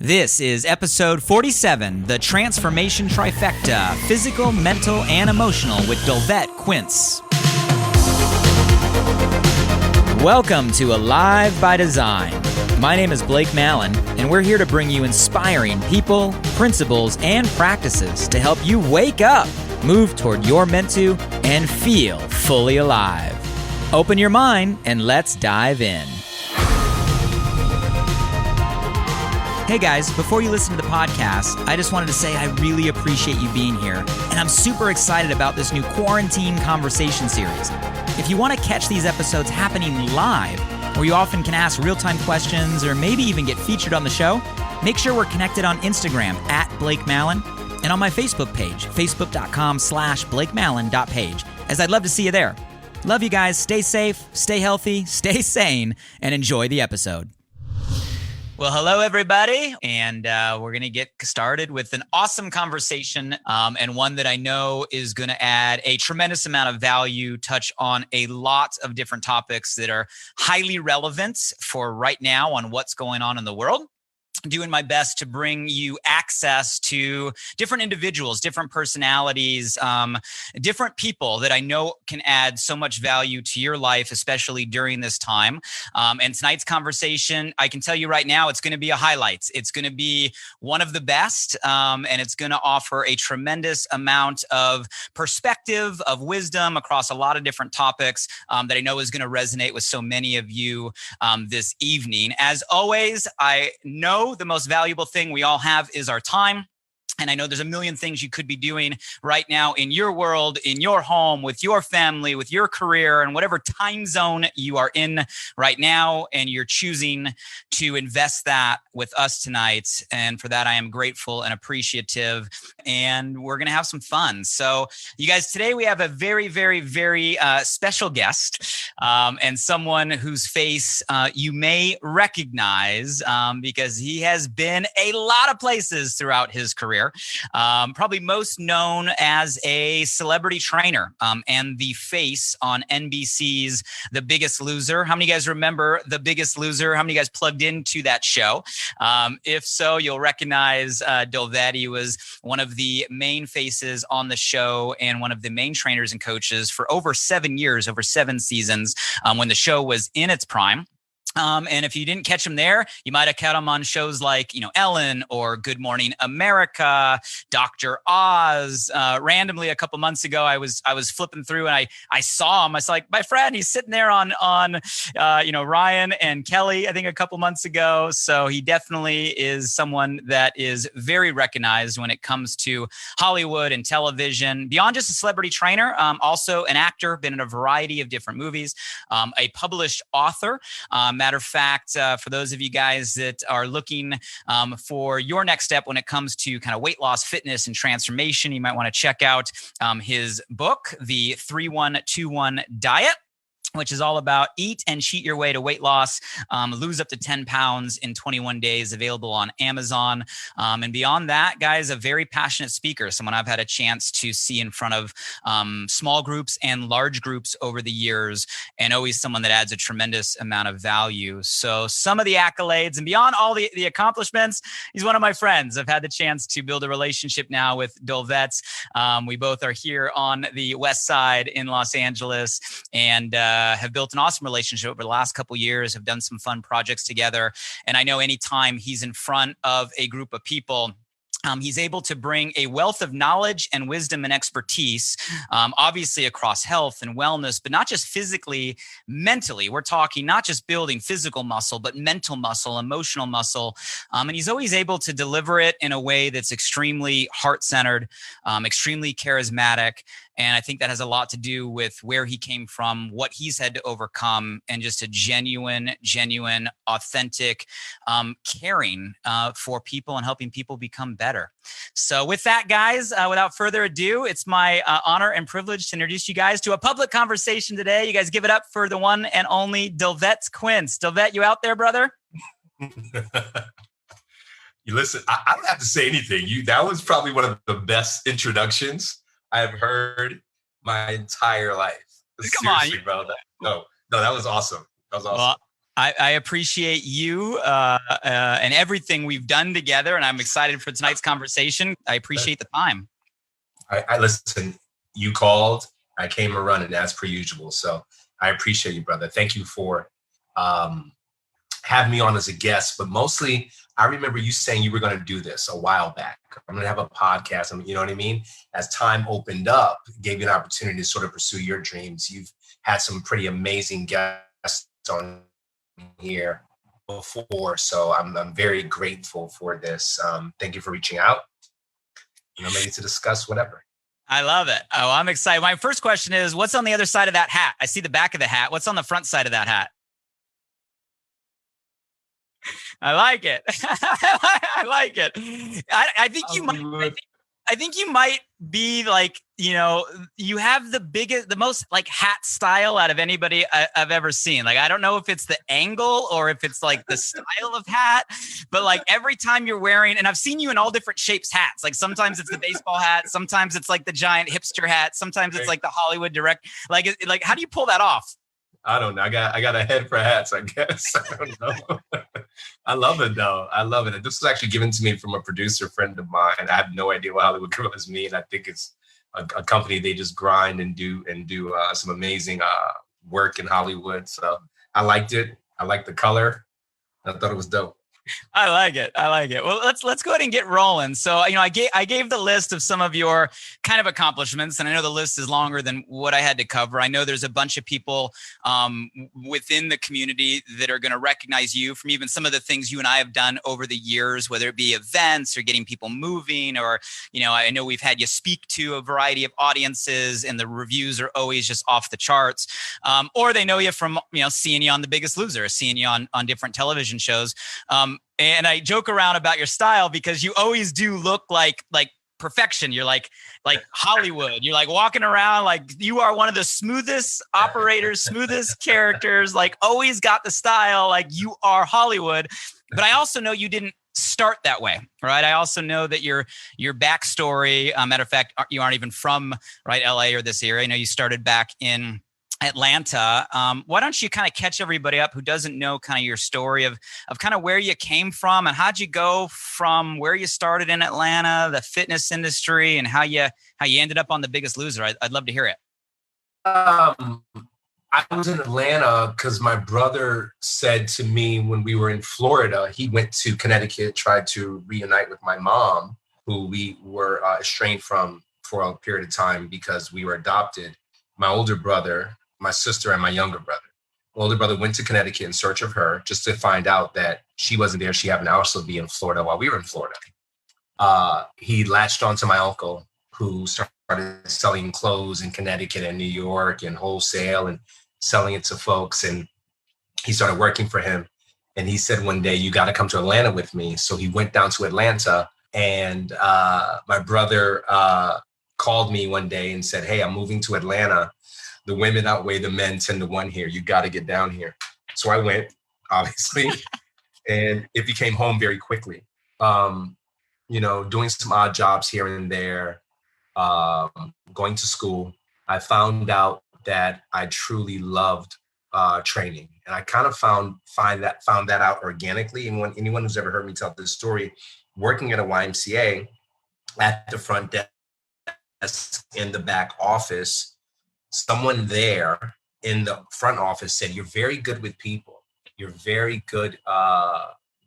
This is episode 47, The Transformation Trifecta, Physical, Mental, and Emotional with Dolvett Quince. Welcome to Alive by Design. My name is Blake Mallon, and we're here to bring you inspiring people, principles, and practices to help you wake up, move toward your meant to, and feel fully alive. Open your mind and let's dive in. Hey guys, before you listen to the podcast, I just wanted to say I really appreciate you being here, and I'm super excited about this new quarantine conversation series. If you want to catch these episodes happening live, where you often can ask real-time questions or maybe even get featured on the show, make sure we're connected on Instagram at Blake Mallon and on my Facebook page, facebook.com/BlakeMallon.page, as I'd love to see you there. Love you guys. Stay safe, stay healthy, stay sane, and enjoy the episode. Well, hello, everybody, and we're going to get started with an awesome conversation and one that I know is going to add a tremendous amount of value, touch on a lot of different topics that are highly relevant for right now on what's going on in the world. Doing my best to bring you access to different individuals, different personalities, different people that I know can add so much value to your life, especially during this time. And tonight's conversation, I can tell you right now, it's going to be a highlight. It's going to be one of the best, and it's going to offer a tremendous amount of perspective, of wisdom across a lot of different topics that I know is going to resonate with so many of you this evening. As always, I know the most valuable thing we all have is our time. And I know there's a million things you could be doing right now in your world, in your home, with your family, with your career, and whatever time zone you are in right now. And you're choosing to invest that with us tonight. And for that, I am grateful and appreciative. And we're going to have some fun. So you guys, today we have a very, very, very special guest and someone whose face you may recognize because he has been a lot of places throughout his career. Probably most known as a celebrity trainer and the face on NBC's The Biggest Loser. How many of you guys remember The Biggest Loser? How many of you guys plugged into that show? If so, you'll recognize Dolvett. He was one of the main faces on the show and one of the main trainers and coaches for over 7 years, over 7 seasons when the show was in its prime. And if you didn't catch him there, you might have caught him on shows like, Ellen or Good Morning America, Dr. Oz. Randomly, a couple months ago, I was flipping through and I saw him. I was like, my friend, he's sitting there on Ryan and Kelly, I think a couple months ago. So he definitely is someone that is very recognized when it comes to Hollywood and television. Beyond just a celebrity trainer, also an actor, been in a variety of different movies, a published author. Matter of fact, for those of you guys that are looking for your next step when it comes to kind of weight loss, fitness, and transformation, you might want to check out his book, The 3121 Diet, which is all about eat and cheat your way to weight loss, lose up to 10 pounds in 21 days, available on Amazon. And beyond that, guys, a very passionate speaker, someone I've had a chance to see in front of small groups and large groups over the years, and always someone that adds a tremendous amount of value. So some of the accolades and beyond all the accomplishments, he's one of my friends. I've had the chance to build a relationship now with Dolvett. We both are here on the West Side in Los Angeles, and have built an awesome relationship over the last couple of years, have done some fun projects together. And I know anytime he's in front of a group of people, he's able to bring a wealth of knowledge and wisdom and expertise, obviously across health and wellness, but not just physically, mentally. We're talking not just building physical muscle, but mental muscle, emotional muscle. And he's always able to deliver it in a way that's extremely heart-centered, extremely charismatic. And I think that has a lot to do with where he came from, what he's had to overcome, and just a genuine, authentic, caring for people and helping people become better. So with that, guys, without further ado, it's my honor and privilege to introduce you guys to a public conversation today. You guys give it up for the one and only Dolvett Quince. Dolvett, you out there, brother? You listen, I don't have to say anything. That was probably one of the best introductions I have heard my entire life. Come Seriously, on. bro. No, that was awesome. That was awesome. Well, I appreciate you and everything we've done together, and I'm excited for tonight's conversation. I appreciate the time. I listen. You called. I came a running as per usual. So I appreciate you, brother. Thank you for having me on as a guest. But mostly, I remember you saying you were going to do this a while back. I'm going to have a podcast. You know what I mean? As time opened up, it gave you an opportunity to sort of pursue your dreams. You've had some pretty amazing guests on here before. So I'm very grateful for this. Thank you for reaching out. Maybe to discuss whatever. I love it. Oh, I'm excited. My first question is, what's on the other side of that hat? I see the back of the hat. What's on the front side of that hat? I like it. I like it. I think you might. I think you might be like, you have the most like hat style out of anybody I've ever seen. Like, I don't know if it's the angle or if it's like the style of hat, but like every time you're wearing, and I've seen you in all different shapes hats. Like sometimes it's the baseball hat, sometimes it's like the giant hipster hat, sometimes it's like the Hollywood direct. Like how do you pull that off? I don't know. I got a head for hats, I guess. I don't know. I love it though. I love it. This was actually given to me from a producer friend of mine. I have no idea what Hollywood Girl is me, and I think it's a company. They just grind and do some amazing work in Hollywood. So I liked it. I liked the color. I thought it was dope. I like it. Well, let's go ahead and get rolling. So, I gave the list of some of your kind of accomplishments, and I know the list is longer than what I had to cover. I know there's a bunch of people within the community that are going to recognize you from even some of the things you and I have done over the years, whether it be events or getting people moving, or, I know we've had you speak to a variety of audiences, and the reviews are always just off the charts. Or they know you from, seeing you on The Biggest Loser, or seeing you on different television shows. And I joke around about your style because you always do look like perfection. You're like Hollywood. You're like walking around like you are one of the smoothest operators, smoothest characters, like always got the style, like you are Hollywood. But I also know you didn't start that way, right? I also know that your backstory, matter of fact, you aren't even from LA or this area. I know you started back in Atlanta. Why don't you kind of catch everybody up who doesn't know kind of your story of kind of where you came from, and how'd you go from where you started in Atlanta, the fitness industry, and how you ended up on The Biggest Loser? I'd love to hear it. I was in Atlanta because my brother said to me when we were in Florida, he went to Connecticut, tried to reunite with my mom, who we were estranged from for a period of time because we were adopted. My older brother, my sister, and my younger brother. My older brother went to Connecticut in search of her just to find out that she wasn't there. She happened to also be in Florida while we were in Florida. He latched onto my uncle, who started selling clothes in Connecticut and New York and wholesale and selling it to folks. And he started working for him. And he said one day, "You got to come to Atlanta with me." So he went down to Atlanta, and my brother called me one day and said, "Hey, I'm moving to Atlanta. The women outweigh the men 10-1 here. You got to get down here." So I went, obviously, and it became home very quickly. Doing some odd jobs here and there, going to school. I found out that I truly loved training, and I kind of found that out organically. And when anyone who's ever heard me tell this story, working at a YMCA at the front desk in the back office, someone there in the front office said, "You're very good with people. You're very good,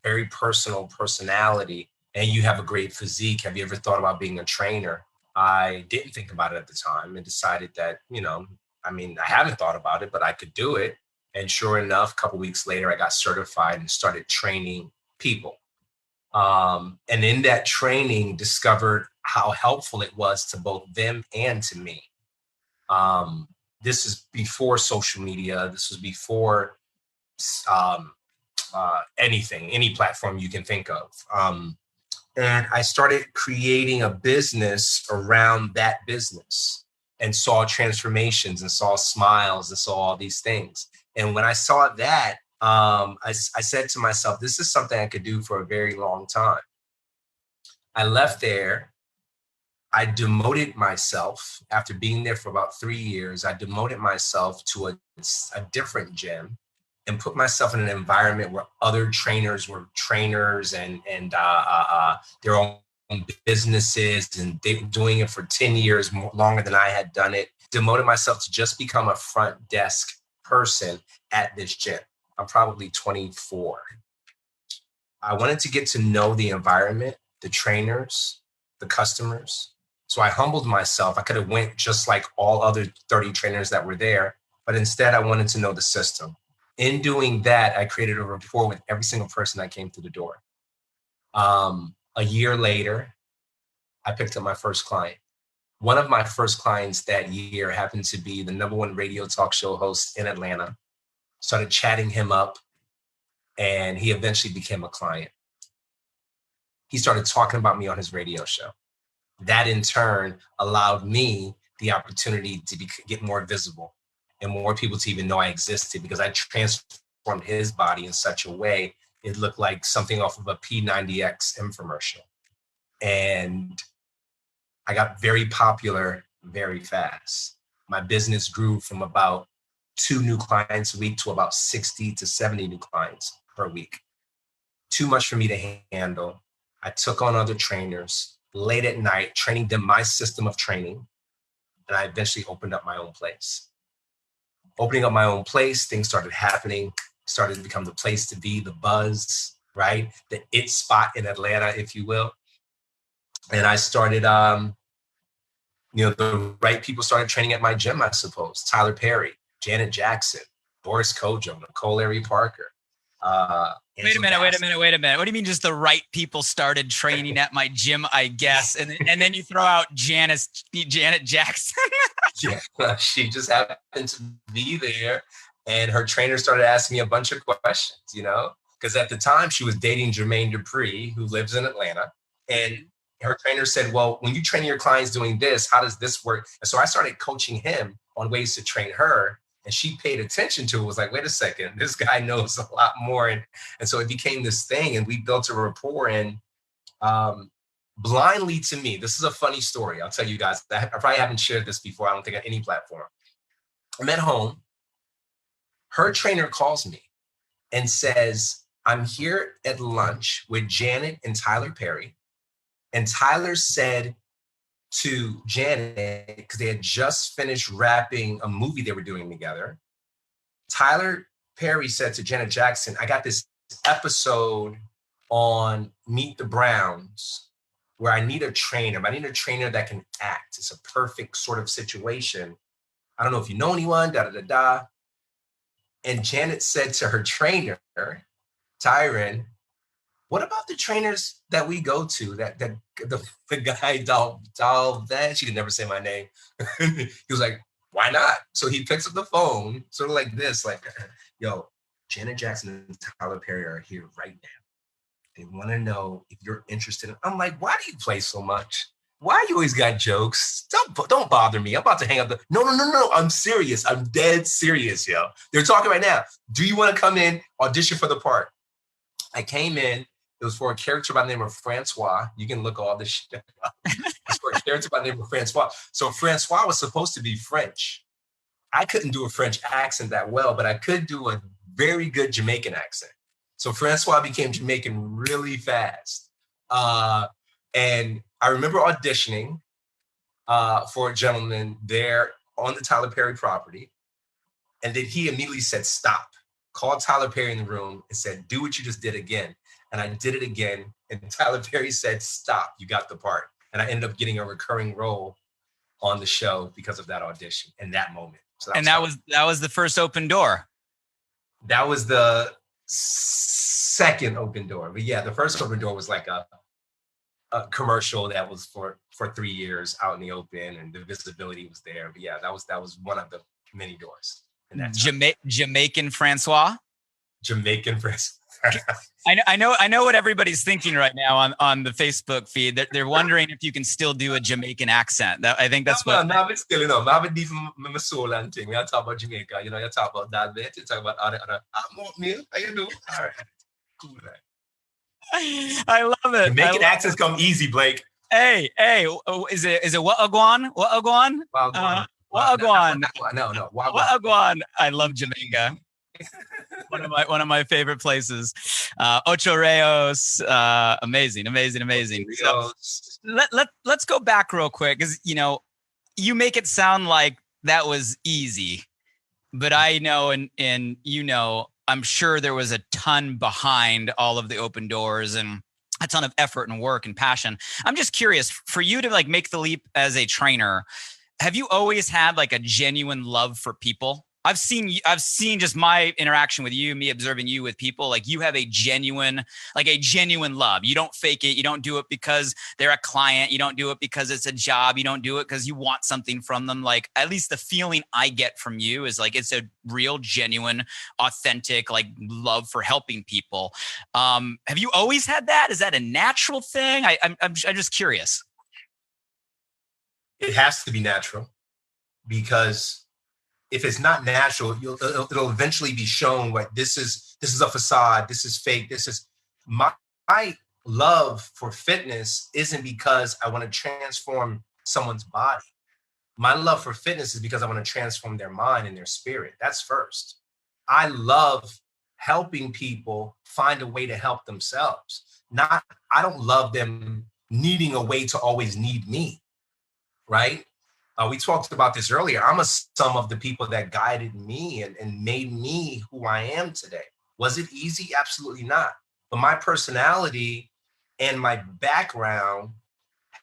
very personal personality, and you have a great physique. Have you ever thought about being a trainer?" I didn't think about it at the time and decided that, I haven't thought about it, but I could do it. And sure enough, a couple of weeks later, I got certified and started training people. And in that training, discovered how helpful it was to both them and to me. This is before social media. This was before anything, any platform you can think of. And I started creating a business around that business and saw transformations and saw smiles and saw all these things. And when I saw that, I said to myself, this is something I could do for a very long time. I left there. I demoted myself after being there for about 3 years. I demoted myself to a different gym and put myself in an environment where other trainers were trainers and their own businesses, and they were doing it for 10 years longer than I had done it. Demoted myself to just become a front desk person at this gym. I'm probably 24. I wanted to get to know the environment, the trainers, the customers. So I humbled myself. I could have went just like all other 30 trainers that were there, but instead I wanted to know the system. In doing that, I created a rapport with every single person that came through the door. A year later, I picked up my first client. One of my first clients that year happened to be the #1 radio talk show host in Atlanta. Started chatting him up, and he eventually became a client. He started talking about me on his radio show. That in turn allowed me the opportunity to get more visible and more people to even know I existed, because I transformed his body in such a way it looked like something off of a P90X infomercial. And I got very popular very fast. My business grew from about 2 new clients a week to about 60 to 70 new clients per week. Too much for me to handle. I took on other trainers late at night, training them my system of training. And I eventually opened up my own place. Opening up my own place, things started happening, started to become the place to be, the buzz, right? The it spot in Atlanta, if you will. And I started, the right people started training at my gym, I suppose. Tyler Perry, Janet Jackson, Boris Kojo, Nicole Larry Parker. Wait a minute. What do you mean just the right people started training at my gym, I guess? And then you throw out Janet Jackson. Yeah, she just happened to be there. And her trainer started asking me a bunch of questions, because at the time she was dating Jermaine Dupri, who lives in Atlanta. And her trainer said, well, when you train your clients doing this, how does this work? And so I started coaching him on ways to train her. And she paid attention to it, was like, wait a second, this guy knows a lot more. And so it became this thing, and we built a rapport. And blindly to me, this is a funny story. I'll tell you guys, I probably haven't shared this before. I don't think on any platform. I'm at home. Her trainer calls me and says, I'm here at lunch with Janet and Tyler Perry. And Tyler said to Janet, because they had just finished wrapping a movie they were doing together, Tyler Perry said to Janet Jackson, I got this episode on Meet the Browns where I need a trainer, but I need a trainer that can act. It's a perfect sort of situation. I don't know if you know anyone, da-da-da-da. And Janet said to her trainer, Tyron, what about the trainers that we go to? The guy, Dolvett, she could never say my name. He was like, why not? So he picks up the phone, sort of like this, like, yo, Janet Jackson and Tyler Perry are here right now. They want to know if you're interested. I'm like, why do you play so much? Why you always got jokes? Don't bother me. I'm about to hang up. No. I'm serious. I'm dead serious, yo. They're talking right now. Do you want to come in, audition for the part? I came in. It was for a character by the name of Francois. You can look all this shit up. It's for a character by the name of Francois. So Francois was supposed to be French. I couldn't do a French accent that well, but I could do a very good Jamaican accent. So Francois became Jamaican really fast. And I remember auditioning for a gentleman there on the Tyler Perry property. And then he immediately said, stop. Called Tyler Perry in the room and said, do what you just did again. And I did it again. And Tyler Perry said, stop, you got the part. And I ended up getting a recurring role on the show because of that audition in that moment. So that was the first open door. That was the second open door. But yeah, the first open door was like a commercial that was for 3 years out in the open, and the visibility was there. But yeah, that was one of the many doors. Jamaican Francois? Jamaican Francois. I know what everybody's thinking right now on the Facebook feed. They're wondering if you can still do a Jamaican accent. I think that's what. No, I'm still, I'm a deep my soul and thing. We are talking about Jamaica. You talk about that bit. You talk about other. Meal. How you do? All right, cool. I love it. Jamaican accents come easy, Blake. Hey, is it what agwan? What agwan? What agwan? No. What agwan? I love Jamaica. One of my favorite places. Ocho Rios, amazing. So let's go back real quick, because you make it sound like that was easy, but I know, and I'm sure there was a ton behind all of the open doors and a ton of effort and work and passion. I'm just curious, for you to like make the leap as a trainer, have you always had like a genuine love for people? I've seen just my interaction with you, me observing you with people, like you have a genuine love. You don't fake it. You don't do it because they're a client. You don't do it because it's a job. You don't do it because you want something from them. Like, at least the feeling I get from you is like, it's a real, genuine, authentic, like love for helping people. Have you always had that? Is that a natural thing? I'm just curious. It has to be natural, because if it's not natural, it'll eventually be shown like this is a facade, this is fake, this is my love for fitness isn't because I want to transform someone's body. My love for fitness is because I want to transform their mind and their spirit. That's first. I love helping people find a way to help themselves. I don't love them needing a way to always need me, right? We talked about this earlier. I'm a sum of the people that guided me and made me who I am today. Was it easy? Absolutely not. But my personality and my background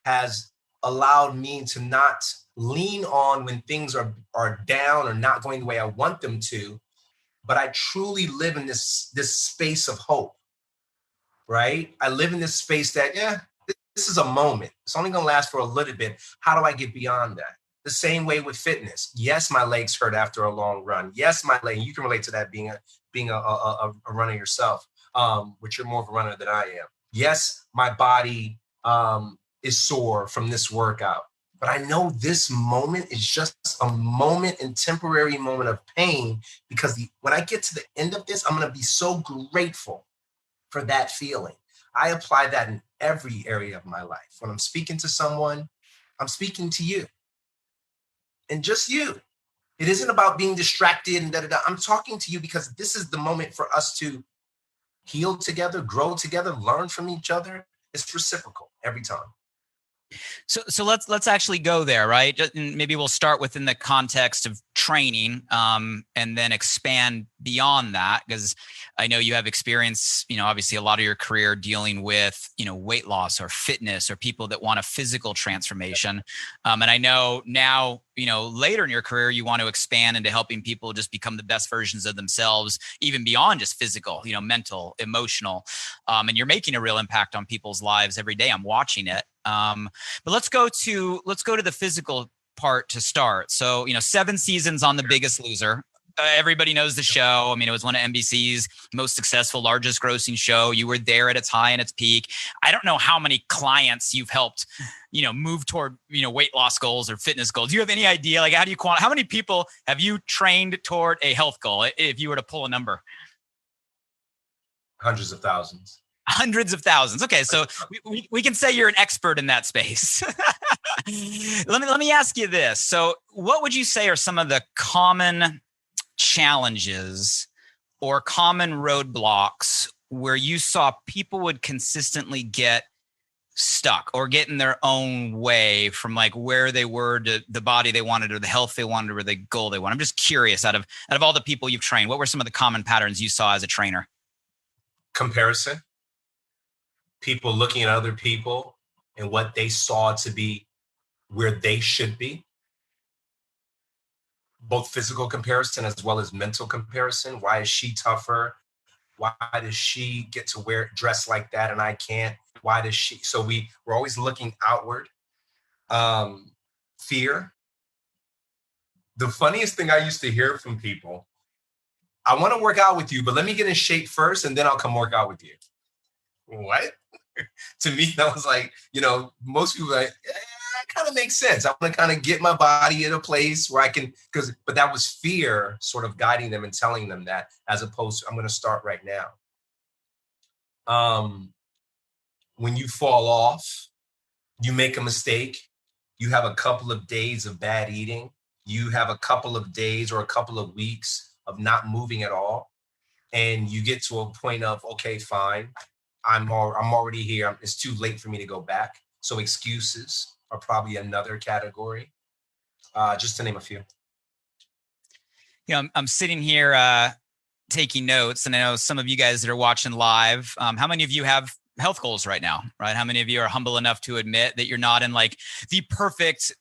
has allowed me to not lean on when things are down or not going the way I want them to. But I truly live in this space of hope, right? I live in this space that, this is a moment. It's only going to last for a little bit. How do I get beyond that? The same way with fitness. Yes, my legs hurt after a long run. Yes, my leg. You can relate to that being a runner yourself, which you're more of a runner than I am. Yes, my body is sore from this workout, but I know this moment is just a moment and temporary moment of pain, because when I get to the end of this, I'm going to be so grateful for that feeling. I apply that in every area of my life. When I'm speaking to someone, I'm speaking to you. And just you. It isn't about being distracted and da-da-da. I'm talking to you because this is the moment for us to heal together, grow together, learn from each other. It's reciprocal every time. So let's actually go there, right? Maybe we'll start within the context of training, and then expand beyond that, because I know you have experience, obviously a lot of your career dealing with, weight loss or fitness or people that want a physical transformation. And I know now, later in your career, you want to expand into helping people just become the best versions of themselves, even beyond just physical, mental, emotional. And you're making a real impact on people's lives every day. I'm watching it. But let's go to the physical part to start. So, 7 seasons on The Biggest Loser. Everybody knows the show. I mean, it was one of NBC's most successful, largest grossing show. You were there at its high and its peak. I don't know how many clients you've helped, move toward, weight loss goals or fitness goals. Do you have any idea? Like, how many people have you trained toward a health goal, if you were to pull a number? Hundreds of thousands. Hundreds of thousands. Okay, so we can say you're an expert in that space. Let me ask you this. So what would you say are some of the common challenges or common roadblocks where you saw people would consistently get stuck or get in their own way from like where they were to the body they wanted or the health they wanted or the goal they wanted? I'm just curious, out of all the people you've trained, what were some of the common patterns you saw as a trainer? Comparison. People looking at other people and what they saw to be where they should be. Both physical comparison as well as mental comparison. Why is she tougher? Why does she get to dress like that and I can't? Why does she? So we're always looking outward. Fear. The funniest thing I used to hear from people, I want to work out with you, but let me get in shape first and then I'll come work out with you. What? To me, that was like, most people are like, that kind of makes sense. I want to kind of get my body in a place where I can, but that was fear sort of guiding them and telling them that, as opposed to, I'm going to start right now. When you fall off, you make a mistake, you have a couple of days of bad eating, you have a couple of days or a couple of weeks of not moving at all. And you get to a point of, okay, fine, I'm already here. It's too late for me to go back. So excuses are probably another category, just to name a few. I'm sitting here taking notes, and I know some of you guys that are watching live, how many of you have health goals right now, right? How many of you are humble enough to admit that you're not in like the perfect,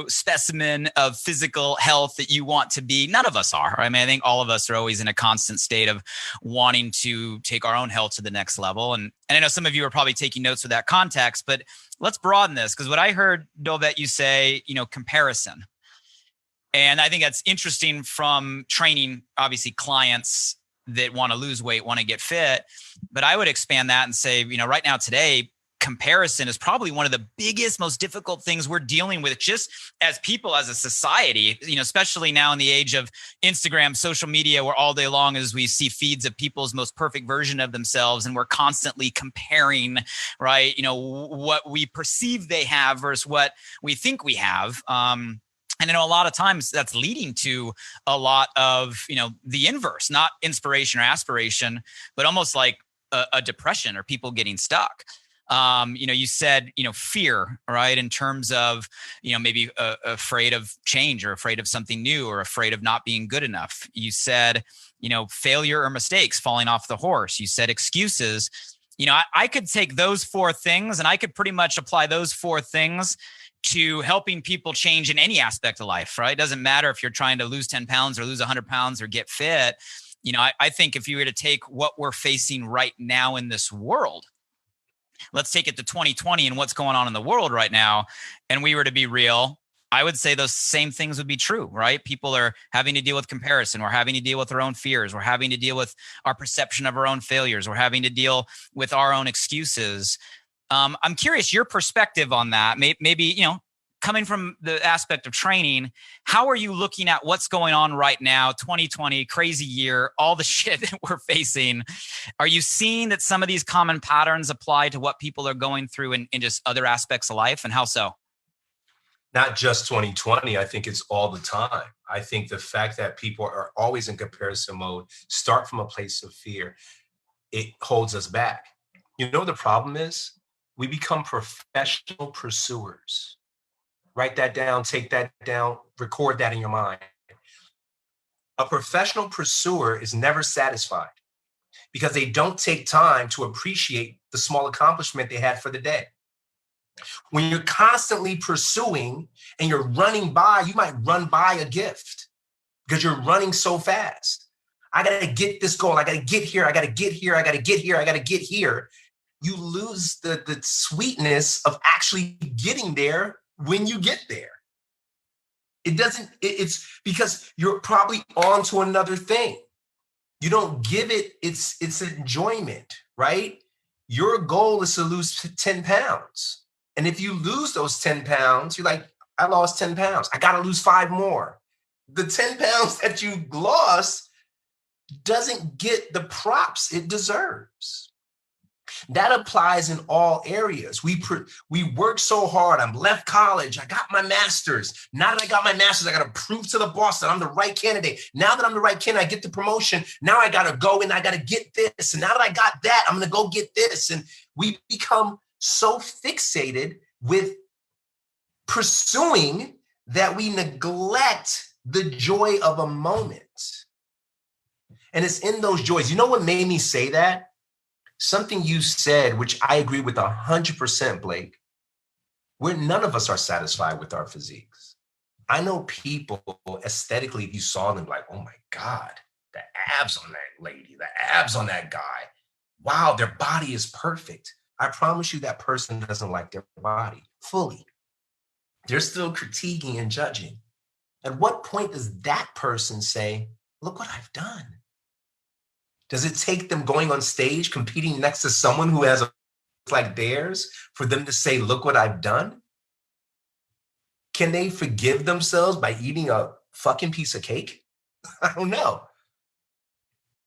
specimen of physical health that you want to be? None of us are. Right? I mean, I think all of us are always in a constant state of wanting to take our own health to the next level. And I know some of you are probably taking notes with that context, but let's broaden this, because what I heard, Dolvett, you say, comparison. And I think that's interesting from training, obviously, clients that want to lose weight, want to get fit. But I would expand that and say, right now, today, comparison is probably one of the biggest, most difficult things we're dealing with just as people, as a society, especially now in the age of Instagram, social media, where all day long as we see feeds of people's most perfect version of themselves, and we're constantly comparing, right? What we perceive they have versus what we think we have. And a lot of times that's leading to a lot of, the inverse, not inspiration or aspiration, but almost like a depression or people getting stuck. You said, fear, right? In terms of, maybe afraid of change or afraid of something new or afraid of not being good enough. You said, failure or mistakes, falling off the horse. You said excuses. I could take those 4 things and I could pretty much apply those 4 things to helping people change in any aspect of life, right? It doesn't matter if you're trying to lose 10 pounds or lose 100 pounds or get fit. I think if you were to take what we're facing right now in this world, let's take it to 2020 and what's going on in the world right now, and we were to be real, I would say those same things would be true, right? People are having to deal with comparison. We're having to deal with our own fears. We're having to deal with our perception of our own failures. We're having to deal with our own excuses. I'm curious your perspective on that. Maybe, coming from the aspect of training, how are you looking at what's going on right now, 2020, crazy year, all the shit that we're facing? Are you seeing that some of these common patterns apply to what people are going through in just other aspects of life, and how so? Not just 2020. I think it's all the time. I think the fact that people are always in comparison mode, start from a place of fear, it holds us back. The problem is? We become professional pursuers. Write that down, take that down, record that in your mind. A professional pursuer is never satisfied because they don't take time to appreciate the small accomplishment they had for the day. When you're constantly pursuing and you're running by, you might run by a gift because you're running so fast. I got to get this goal. I got to get here. I got to get here. I got to get here. I got to get here. You lose the sweetness of actually getting there when you get there. It's because you're probably on to another thing. You don't give it its enjoyment, right? Your goal is to lose 10 pounds. And if you lose those 10 pounds, you're like, I lost 10 pounds. I got to lose 5 more. The 10 pounds that you lost doesn't get the props it deserves. That applies in all areas. We work so hard. I'm left college. I got my master's. Now that I got my master's, I got to prove to the boss that I'm the right candidate. Now that I'm the right candidate, I get the promotion. Now I got to go and I got to get this. And now that I got that, I'm going to go get this. And we become so fixated with pursuing that we neglect the joy of a moment. And it's in those joys. You know what made me say that? Something you said, which I agree with 100%, Blake. None of us are satisfied with our physiques. I know people aesthetically, if you saw them, like, oh my God, the abs on that lady, the abs on that guy. Wow, their body is perfect. I promise you that person doesn't like their body fully. They're still critiquing and judging. At what point does that person say, look what I've done? Does it take them going on stage, competing next to someone who has a like theirs for them to say, look what I've done? Can they forgive themselves by eating a fucking piece of cake? I don't know.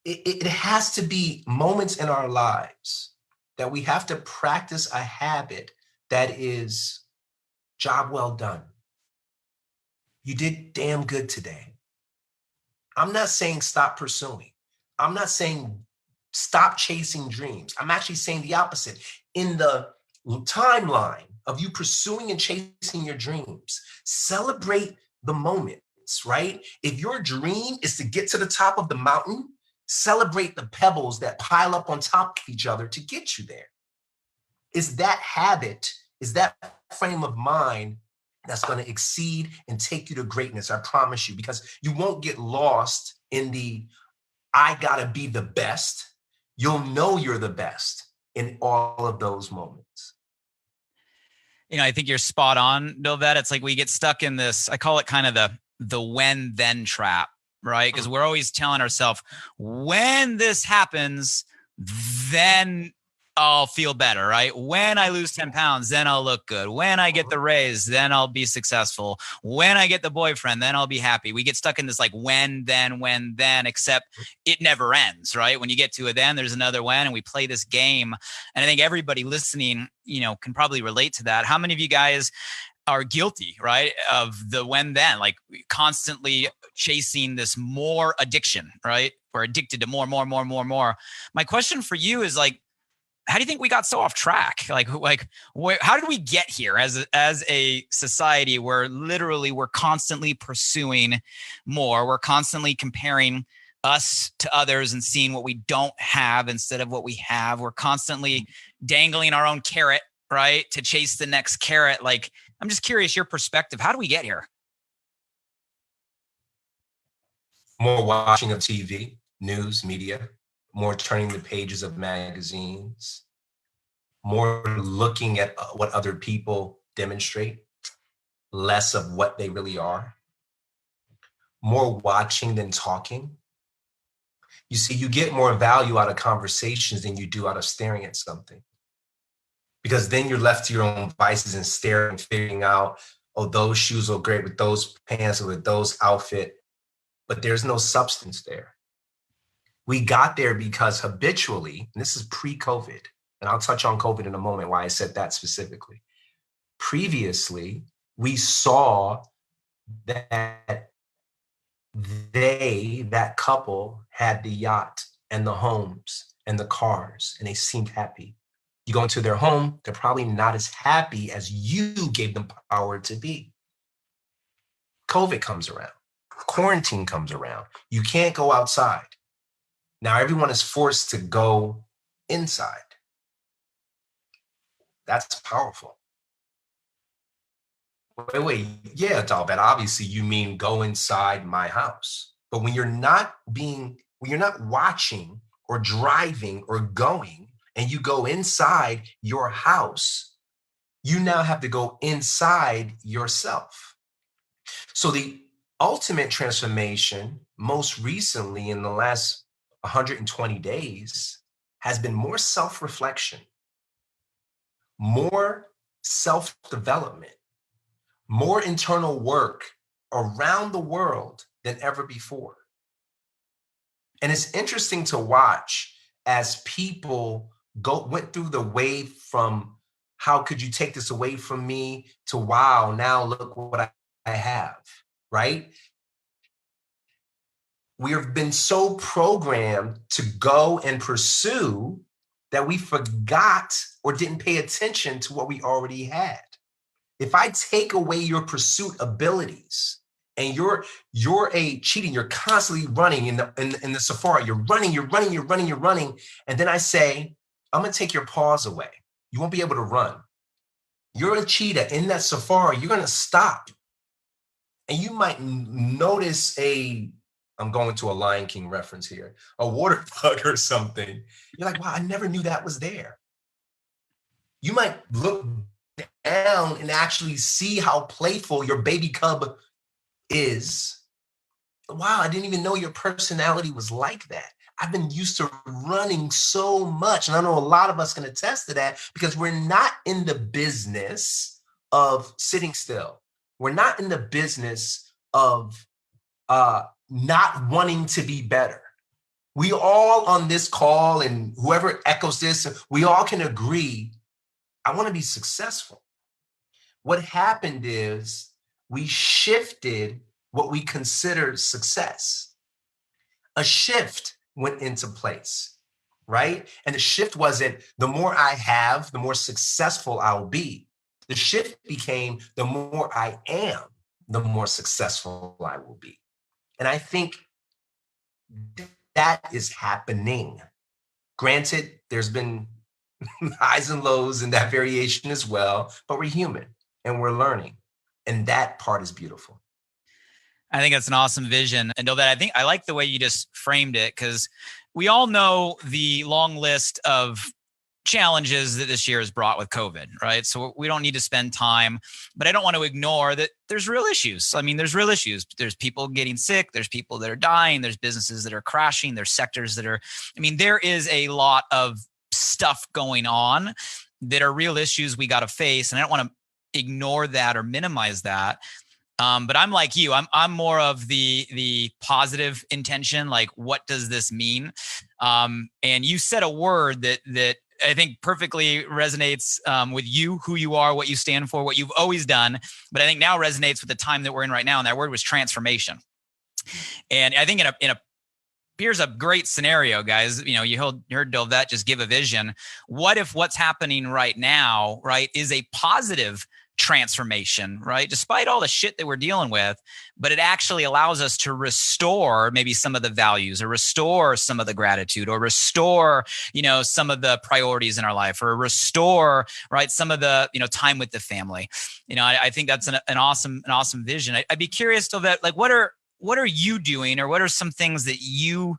It has to be moments in our lives that we have to practice a habit that is job well done. You did damn good today. I'm not saying stop pursuing. I'm not saying stop chasing dreams. I'm actually saying the opposite. In the timeline of you pursuing and chasing your dreams, celebrate the moments, right? If your dream is to get to the top of the mountain, celebrate the pebbles that pile up on top of each other to get you there. It's that habit, is that frame of mind that's going to exceed and take you to greatness. I promise you, because you won't get lost in the I gotta be the best. You'll know you're the best in all of those moments. I think you're spot on, Dolvett. It's like we get stuck in this, I call it kind of the when then trap, right? Because we're always telling ourselves, when this happens, then I'll feel better, right? When I lose 10 pounds, then I'll look good. When I get the raise, then I'll be successful. When I get the boyfriend, then I'll be happy. We get stuck in this like when, then, except it never ends, right? When you get to a then, there's another when, and we play this game. And I think everybody listening, can probably relate to that. How many of you guys are guilty, right, of the when then, like constantly chasing this more addiction, right? We're addicted to more. My question for you is like, how do you think we got so off track? How did we get here as a society where literally we're constantly pursuing more? We're constantly comparing us to others and seeing what we don't have instead of what we have. We're constantly dangling our own carrot, right, to chase the next carrot. Like, I'm just curious, your perspective. How do we get here? More watching of TV, news, media, more turning the pages of magazines, more looking at what other people demonstrate, less of what they really are, more watching than talking. You see, you get more value out of conversations than you do out of staring at something. Because then you're left to your own vices and staring, figuring out, oh, those shoes are great with those pants or with those outfit, but there's no substance there. We got there because habitually, and this is pre-COVID, and I'll touch on COVID in a moment, why I said that specifically. Previously, we saw that that couple had the yacht and the homes and the cars, and they seemed happy. You go into their home, they're probably not as happy as you gave them power to be. COVID comes around, quarantine comes around. You can't go outside. Now everyone is forced to go inside. That's powerful. Wait, yeah, Dolvett, obviously you mean go inside my house. But when you're not watching or driving or going, and you go inside your house, you now have to go inside yourself. So the ultimate transformation, most recently in the last 120 days, has been more self-reflection, more self-development, more internal work around the world than ever before. And it's interesting to watch as people went through the wave from how could you take this away from me to wow, now look what I have, right? We have been so programmed to go and pursue that we forgot or didn't pay attention to what we already had. If I take away your pursuit abilities and you're cheating, you're constantly running in the safari, you're running. And then I say, I'm going to take your paws away. You won't be able to run. You're a cheetah in that safari. You're going to stop. And you might notice I'm going to a Lion King reference here, a water bug or something. You're like, wow, I never knew that was there. You might look down and actually see how playful your baby cub is. Wow, I didn't even know your personality was like that. I've been used to running so much. And I know a lot of us can attest to that because we're not in the business of sitting still. We're not in the business of not wanting to be better. We all on this call and whoever echoes this, we all can agree, I want to be successful. What happened is we shifted what we considered success. a shift went into place, right? And the shift wasn't the more I have, the more successful I'll be. The shift became the more I am, the more successful I will be. And I think that is happening. Granted, there's been highs and lows in that variation as well, but we're human and we're learning. And that part is beautiful. I think that's an awesome vision. And Dolvett, I think I like the way you just framed it, because we all know the long list of challenges that this year has brought with COVID, right? So we don't need to spend time, but I don't want to ignore that there's real issues. I mean, there's real issues. There's people getting sick. There's people that are dying. There's businesses that are crashing. There's sectors that are, I mean, there is a lot of stuff going on that are real issues we got to face. And I don't want to ignore that or minimize that. But I'm like you. I'm more of the positive intention. Like, what does this mean? And you said a word that I think perfectly resonates with you, who you are, what you stand for, what you've always done. But I think now resonates with the time that we're in right now. And that word was transformation. And I think here's a great scenario, guys. You know, you heard Dolvett just give a vision. What if what's happening right now, right, is a positive transformation, right? Despite all the shit that we're dealing with, but it actually allows us to restore maybe some of the values, or restore some of the gratitude, or restore, some of the priorities in our life, or restore, right, some of the, time with the family. I think that's an awesome vision. I'd be curious to that, like, what are you doing, or what are some things that you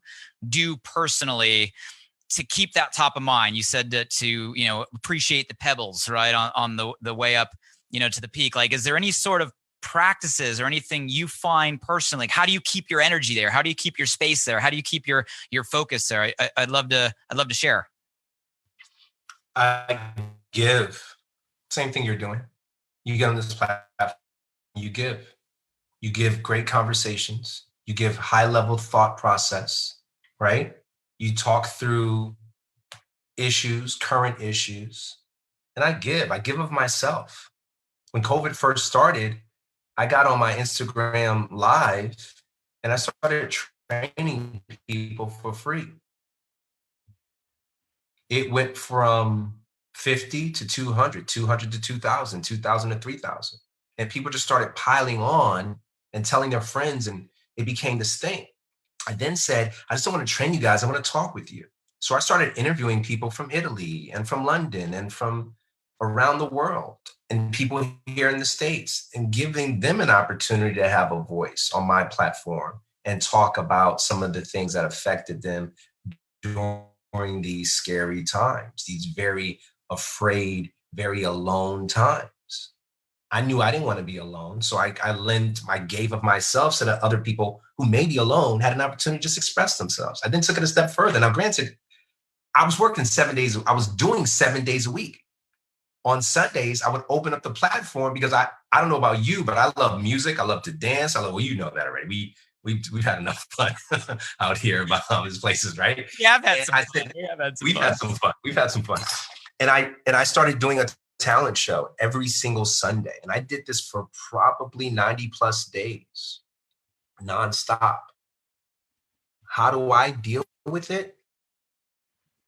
do personally to keep that top of mind? You said to appreciate the pebbles, right, on the way up, to the peak. Like, is there any sort of practices or anything you find personally? Like, how do you keep your energy there? How do you keep your space there? How do you keep your focus there? I'd love to share. I give. Same thing you're doing. You get on this platform, you give great conversations. You give high level thought process, right? You talk through issues, current issues. And I give of myself. When COVID first started, I got on my Instagram live and I started training people for free. It went from 50 to 200, 200 to 2,000, 2,000 to 3,000. And people just started piling on and telling their friends, and it became this thing. I then said, I just don't want to train you guys. I want to talk with you. So I started interviewing people from Italy and from London and from around the world, and people here in the States, and giving them an opportunity to have a voice on my platform and talk about some of the things that affected them during these scary times, these very afraid, very alone times. I knew I didn't want to be alone. So I gave of myself so that other people who may be alone had an opportunity to just express themselves. I then took it a step further. Now, granted, I was working 7 days. I was doing 7 days a week. On Sundays, I would open up the platform because I don't know about you, but I love music. I love to dance. Well, you know that already. We've had enough fun out here about these places, right? Yeah, I've had some fun. We've had some fun. And I started doing a talent show every single Sunday. And I did this for probably 90 plus days, nonstop. How do I deal with it?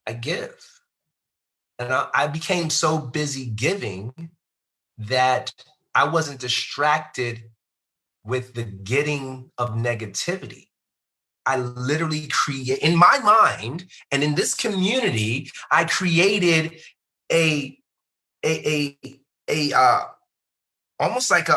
I give. And I became so busy giving that I wasn't distracted with the getting of negativity. I literally in my mind and in this community, I created a almost like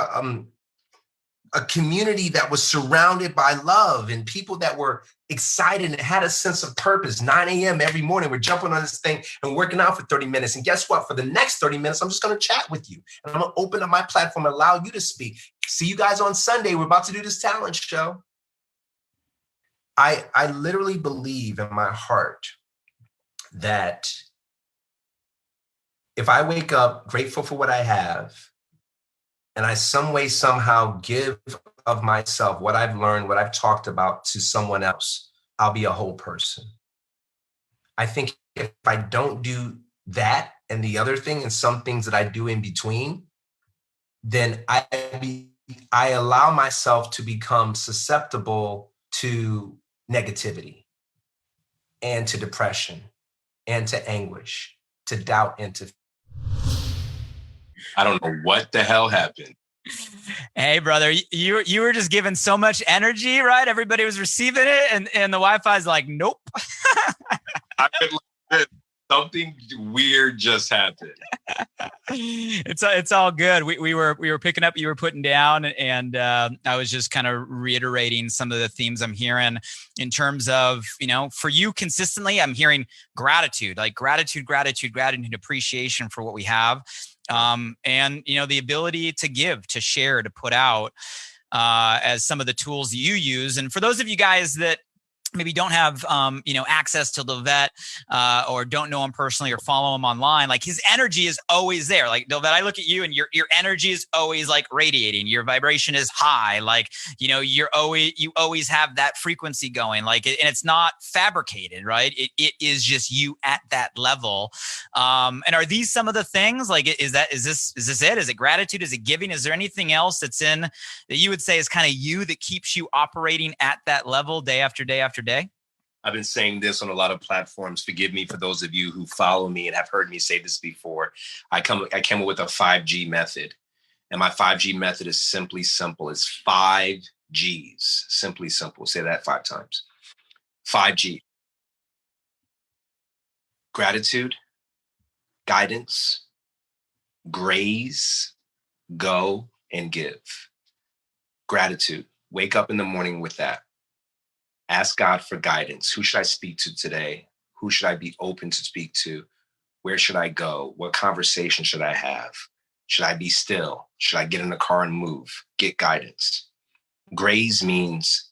a community that was surrounded by love and people that were excited and had a sense of purpose. 9 a.m. every morning, we're jumping on this thing and working out for 30 minutes. And guess what? For the next 30 minutes, I'm just going to chat with you. And I'm going to open up my platform and allow you to speak. See you guys on Sunday. We're about to do this talent show. I literally believe in my heart that if I wake up grateful for what I have, and I some way, somehow give of myself, what I've learned, what I've talked about to someone else, I'll be a whole person. I think if I don't do that and the other thing and some things that I do in between, then I allow myself to become susceptible to negativity and to depression and to anguish, to doubt and to. I don't know what the hell happened. Hey, brother, you were just giving so much energy, right? Everybody was receiving it, and the Wi-Fi's like, nope. Something weird just happened. It's all good. We were picking up, you were putting down, and I was just kind of reiterating some of the themes I'm hearing in terms of, for you consistently, I'm hearing gratitude, like gratitude, appreciation for what we have. And, the ability to give, to share, to put out as some of the tools you use. And for those of you guys that maybe don't have, access to Dolvett or don't know him personally or follow him online, like his energy is always there. Like Dolvett, I look at you and your energy is always like radiating. Your vibration is high. Like, you always have that frequency going, like, and it's not fabricated, right? It is just you at that level. And are these some of the things, like, is this it? Is it gratitude? Is it giving? Is there anything else that you would say is kind of you that keeps you operating at that level day after day after day? I've been saying this on a lot of platforms. Forgive me for those of you who follow me and have heard me say this before. I came up with a 5G method. And my 5G method is simply simple. It's 5 Gs. Simply simple. Say that 5 times. 5G. Gratitude, guidance, graze, go, and give. Gratitude. Wake up in the morning with that. Ask God for guidance. Who should I speak to today? Who should I be open to speak to? Where should I go? What conversation should I have? Should I be still? Should I get in the car and move? Get guidance. Graze means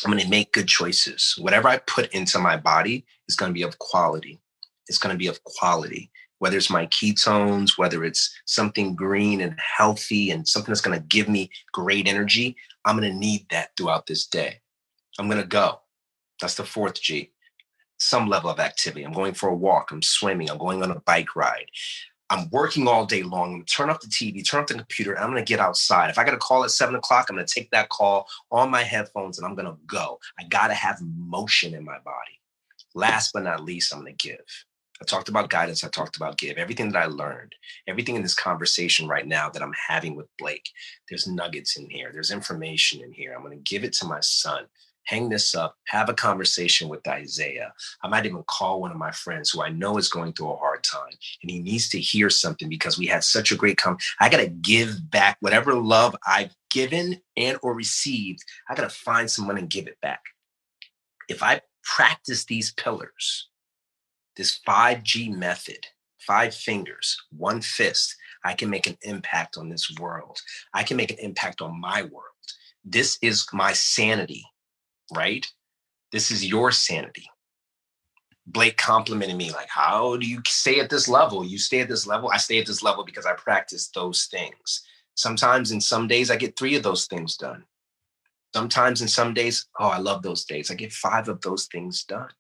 I'm going to make good choices. Whatever I put into my body is going to be of quality. It's going to be of quality. Whether it's my ketones, whether it's something green and healthy and something that's going to give me great energy, I'm going to need that throughout this day. I'm going to go. That's the 4th G. Some level of activity. I'm going for a walk. I'm swimming. I'm going on a bike ride. I'm working all day long. I'm going to turn off the TV, turn off the computer, and I'm going to get outside. If I got a call at 7 o'clock, I'm going to take that call on my headphones and I'm going to go. I got to have motion in my body. Last but not least, I'm going to give. I talked about guidance. I talked about give. Everything that I learned, everything in this conversation right now that I'm having with Blake, there's nuggets in here. There's information in here. I'm going to give it to my son. Hang this up, have a conversation with Isaiah. I might even call one of my friends who I know is going through a hard time and he needs to hear something because we had such a great I got to give back whatever love I've given and or received. I got to find someone and give it back. If I practice these pillars, this 5G method, 5 fingers, 1 fist, I can make an impact on this world. I can make an impact on my world. This is my sanity. Right? This is your sanity. Blake complimented me like, how do you stay at this level? You stay at this level. I stay at this level because I practice those things. Sometimes in some days I get 3 of those things done. Sometimes in some days, I love those days. I get 5 of those things done.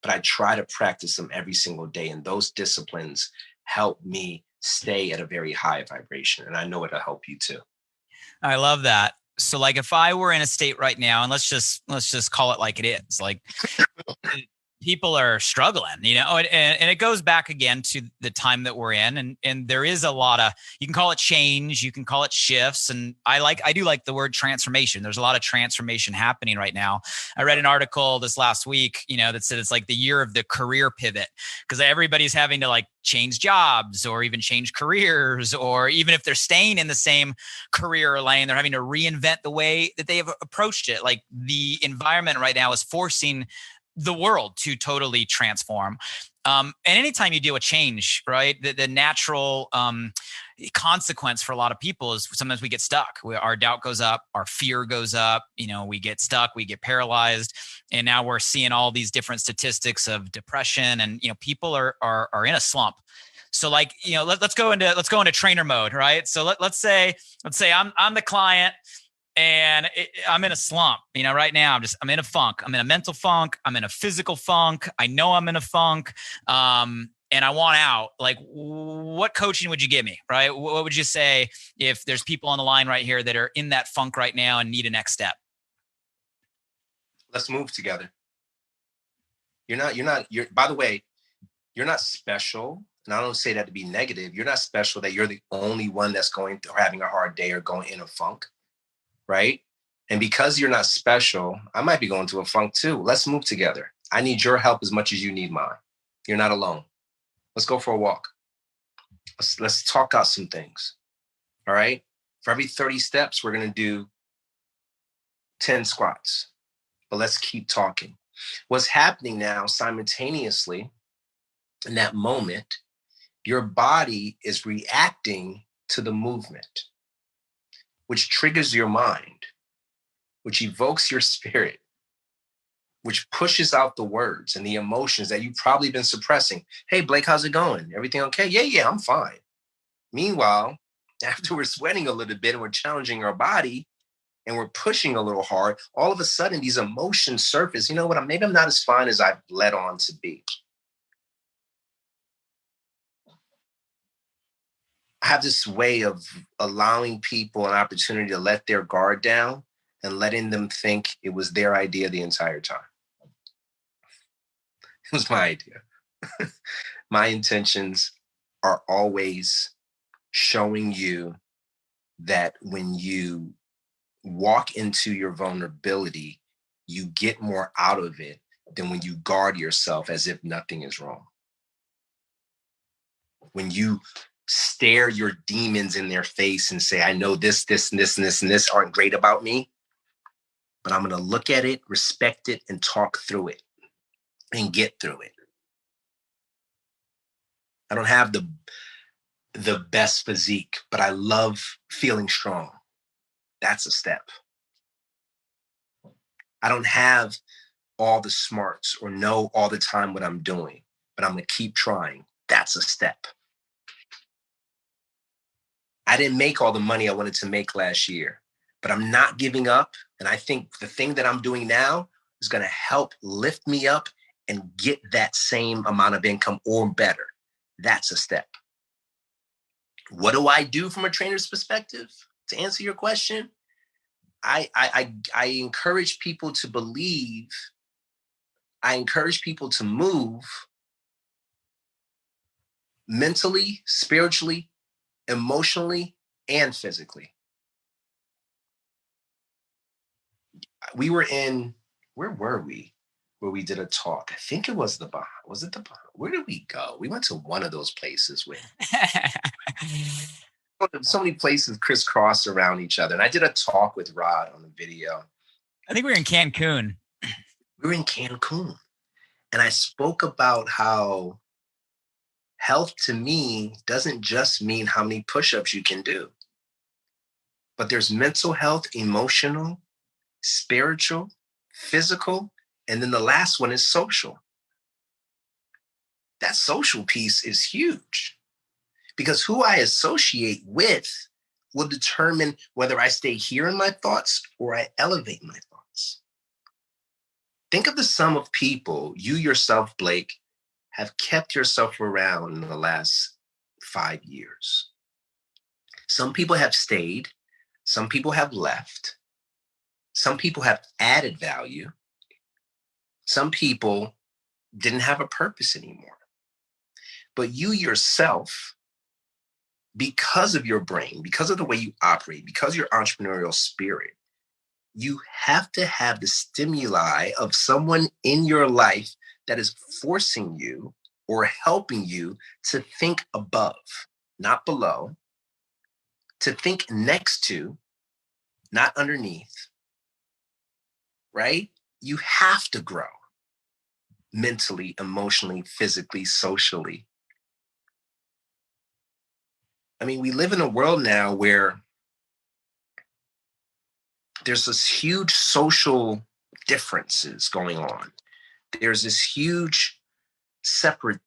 But I try to practice them every single day. And those disciplines help me stay at a very high vibration. And I know it'll help you too. I love that. So like if I were in a state right now, and let's just call it like it is, like people are struggling, and it goes back again to the time that we're in. And there is a lot of, you can call it change, you can call it shifts. And I do like the word transformation. There's a lot of transformation happening right now. I read an article this last week, that said it's like the year of the career pivot, because everybody's having to like change jobs or even change careers, or even if they're staying in the same career lane, they're having to reinvent the way that they have approached it. Like the environment right now is forcing the world to totally transform. And anytime you deal with change, right, the natural consequence for a lot of people is sometimes we get stuck. Our doubt goes up, our fear goes up, we get stuck, we get paralyzed. And now we're seeing all these different statistics of depression, and, people are in a slump. So like, let's go into trainer mode, right? So let's say I'm the client, and I'm in a slump, right now. I'm in a funk. I'm in a mental funk. I'm in a physical funk. I know I'm in a funk. And I want out. Like, what coaching would you give me, right? What would you say if there's people on the line right here that are in that funk right now and need a next step? Let's move together. By the way, you're not special. And I don't say that to be negative. You're not special that you're the only one that's going through having a hard day or going in a funk, right? And because you're not special, I might be going through a funk too. Let's move together. I need your help as much as you need mine. You're not alone. Let's go for a walk. Let's talk out some things. All right. For every 30 steps, we're going to do 10 squats. But let's keep talking. What's happening now simultaneously in that moment, your body is reacting to the movement, which triggers your mind, which evokes your spirit, which pushes out the words and the emotions that you've probably been suppressing. Hey, Blake, how's it going? Everything okay? Yeah, I'm fine. Meanwhile, after we're sweating a little bit and we're challenging our body and we're pushing a little hard, all of a sudden these emotions surface. You know what? Maybe I'm not as fine as I've led on to be. I have this way of allowing people an opportunity to let their guard down and letting them think it was their idea the entire time. It was my idea. My intentions are always showing you that when you walk into your vulnerability, you get more out of it than when you guard yourself as if nothing is wrong. When you stare your demons in their face and say, I know this, and this aren't great about me, but I'm going to look at it, respect it, and talk through it and get through it. I don't have the best physique, but I love feeling strong. That's a step. I don't have all the smarts or know all the time what I'm doing, but I'm going to keep trying. That's a step. I didn't make all the money I wanted to make last year, but I'm not giving up. And I think the thing that I'm doing now is going to help lift me up and get that same amount of income or better. That's a step. What do I do from a trainer's perspective? To answer your question, I encourage people to believe. I encourage people to move mentally, spiritually, emotionally, and physically. We were in, where were we? Where we did a talk. I think it was the Bahamas. Was it the Bahamas? Where did we go? We went to one of those places with so many places crisscross around each other. And I did a talk with Rod on the video. I think we were in Cancun. We were in Cancun. And I spoke about how health to me doesn't just mean how many push-ups you can do, but there's mental health, emotional, spiritual, physical, and then the last one is social. That social piece is huge because who I associate with will determine whether I stay here in my thoughts or I elevate my thoughts. Think of the sum of people you yourself, Blake, have kept yourself around in the last 5 years. Some people have stayed. Some people have left. Some people have added value. Some people didn't have a purpose anymore. But you yourself, because of your brain, because of the way you operate, because of your entrepreneurial spirit, you have to have the stimuli of someone in your life that is forcing you or helping you to think above, not below, to think next to, not underneath, right? You have to grow mentally, emotionally, physically, socially. I mean, we live in a world now where there's this huge social differences going on. There's this huge separate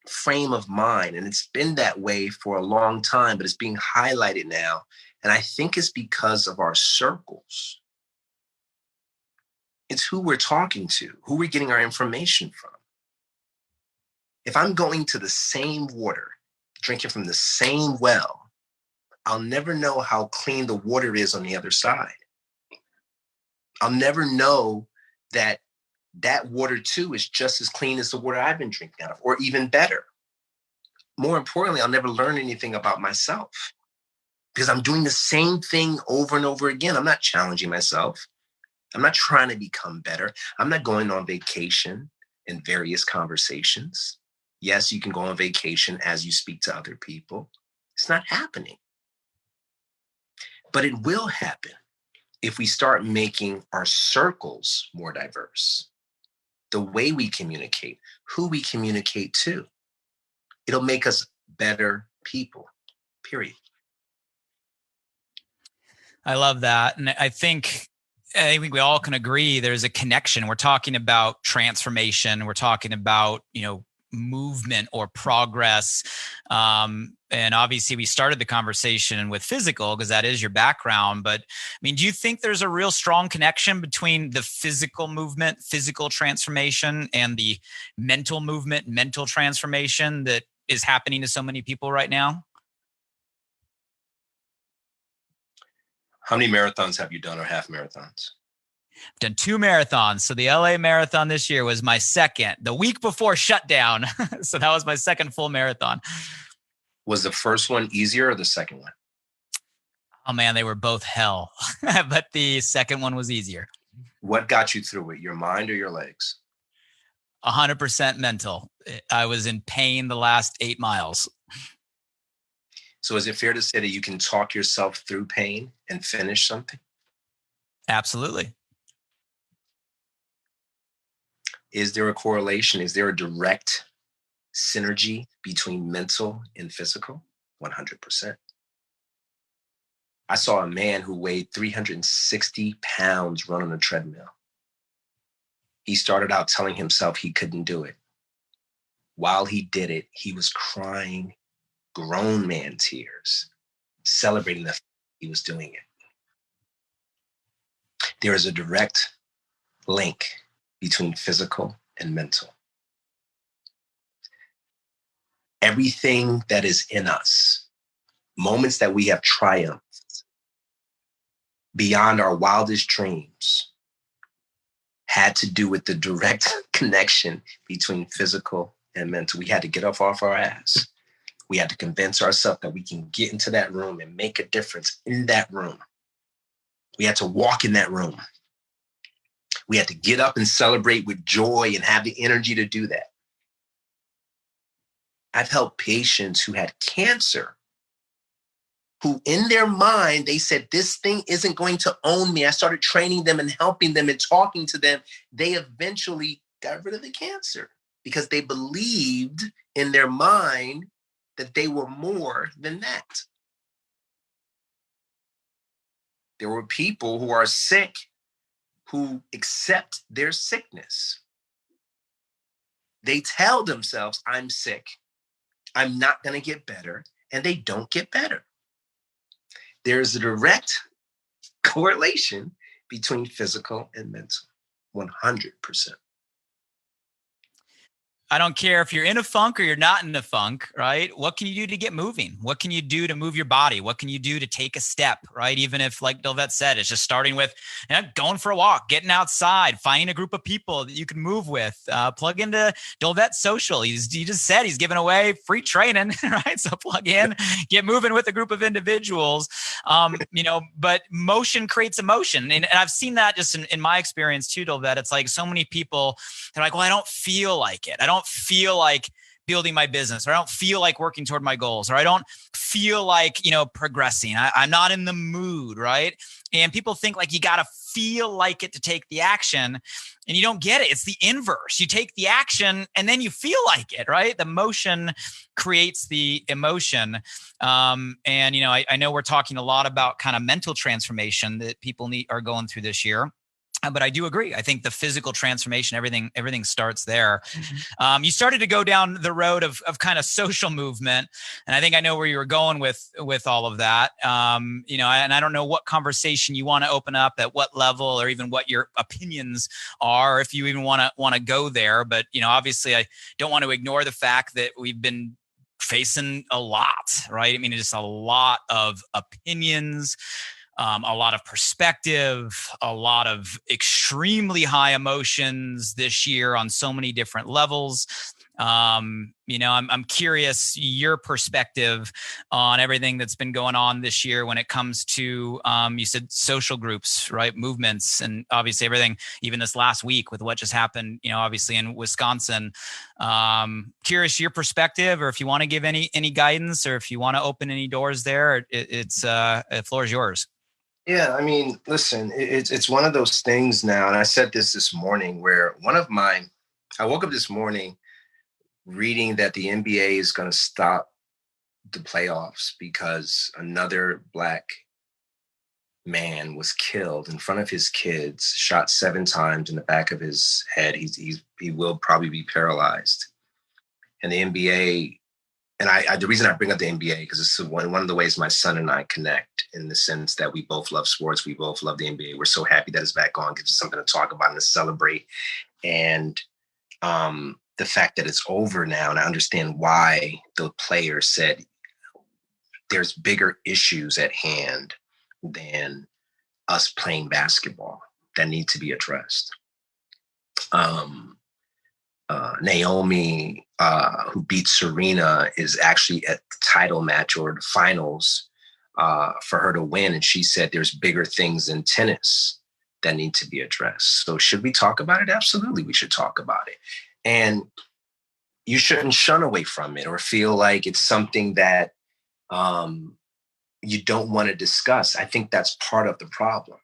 frame of mind, and it's been that way for a long time, but it's being highlighted now. And I think it's because of our circles. It's who we're talking to, who we're getting our information from. If I'm going to the same water, drinking from the same well, I'll never know how clean the water is on the other side. I'll never know that water too is just as clean as the water I've been drinking out of, or even better. More importantly, I'll never learn anything about myself because I'm doing the same thing over and over again. I'm not challenging myself. I'm not trying to become better. I'm not going on vacation in various conversations. Yes, you can go on vacation as you speak to other people. It's not happening. But it will happen if we start making our circles more diverse. The way we communicate, who we communicate to. It'll make us better people, period. I love that. And I think we all can agree there's a connection. We're talking about transformation. We're talking about, movement or progress. And obviously we started the conversation with physical because that is your background. But do you think there's a real strong connection between the physical movement, physical transformation, and the mental movement, mental transformation that is happening to so many people right now? How many marathons have you done, or half marathons? I've done 2 marathons. So the LA marathon this year was my second, the week before shutdown. So that was my second full marathon. Was the first one easier or the second one? Oh man, they were both hell, but the second one was easier. What got you through it? Your mind or your legs? 100% mental. I was in pain the last 8 miles. So is it fair to say that you can talk yourself through pain and finish something? Absolutely. Is there a correlation? Is there a direct synergy between mental and physical? 100%. I saw a man who weighed 360 pounds run on a treadmill. He started out telling himself he couldn't do it. While he did it, he was crying grown man tears, celebrating the fact he was doing it. There is a direct link between physical and mental. Everything that is in us, moments that we have triumphed beyond our wildest dreams, had to do with the direct connection between physical and mental. We had to get up off our ass. We had to convince ourselves that we can get into that room and make a difference in that room. We had to walk in that room. We had to get up and celebrate with joy and have the energy to do that. I've helped patients who had cancer, who in their mind, they said, this thing isn't going to own me. I started training them and helping them and talking to them. They eventually got rid of the cancer because they believed in their mind that they were more than that. There were people who are sick who accept their sickness. They tell themselves, I'm sick. I'm not going to get better. And they don't get better. There's a direct correlation between physical and mental, 100%. I don't care if you're in a funk or you're not in a funk, right? What can you do to get moving? What can you do to move your body? What can you do to take a step, right? Even if, like Dolvett said, it's just starting with going for a walk, getting outside, finding a group of people that you can move with. Plug into Dolvett Social. He just said he's giving away free training, right? So plug in, get moving with a group of individuals. But motion creates emotion. And I've seen that just in my experience too, Dolvett. It's like so many people, they're like, well, I don't feel like it. I don't feel like building my business, or I don't feel like working toward my goals, or I don't feel like, progressing. I'm not in the mood, right? And people think like you got to feel like it to take the action, and you don't get it. It's the inverse. You take the action and then you feel like it, right? The motion creates the emotion. I know we're talking a lot about kind of mental transformation that people are going through this year. But I do agree. I think the physical transformation, everything starts there. You started to go down the road of kind of social movement, and I think I know where you were going with all of that. And I don't know what conversation you want to open up, at what level, or even what your opinions are, if you even want to go there. But obviously, I don't want to ignore the fact that we've been facing a lot, right? I mean, just a lot of opinions. a lot of perspective, a lot of extremely high emotions this year on so many different levels. I'm curious your perspective on everything that's been going on this year when it comes to, you said social groups, right? Movements, and obviously everything, even this last week with what just happened, obviously in Wisconsin. Curious your perspective, or if you want to give any guidance, or if you want to open any doors there, the floor is yours. Yeah, I mean, listen, it's one of those things now, and I said this morning, where I woke up this morning reading that the NBA is going to stop the playoffs because another Black man was killed in front of his kids, shot 7 times in the back of his head. He will probably be paralyzed. And the NBA, and the reason I bring up the NBA, because it's one of the ways my son and I connect, in the sense that we both love sports. We both love the NBA. We're so happy that it's back on, gives us something to talk about and to celebrate. And the fact that it's over now, and I understand why the players said there's bigger issues at hand than us playing basketball that need to be addressed. Naomi, who beat Serena, is actually at the title match or the finals for her to win. And she said there's bigger things in tennis that need to be addressed. So should we talk about it? Absolutely, we should talk about it. And you shouldn't shun away from it or feel like it's something that you don't want to discuss. I think that's part of the problem.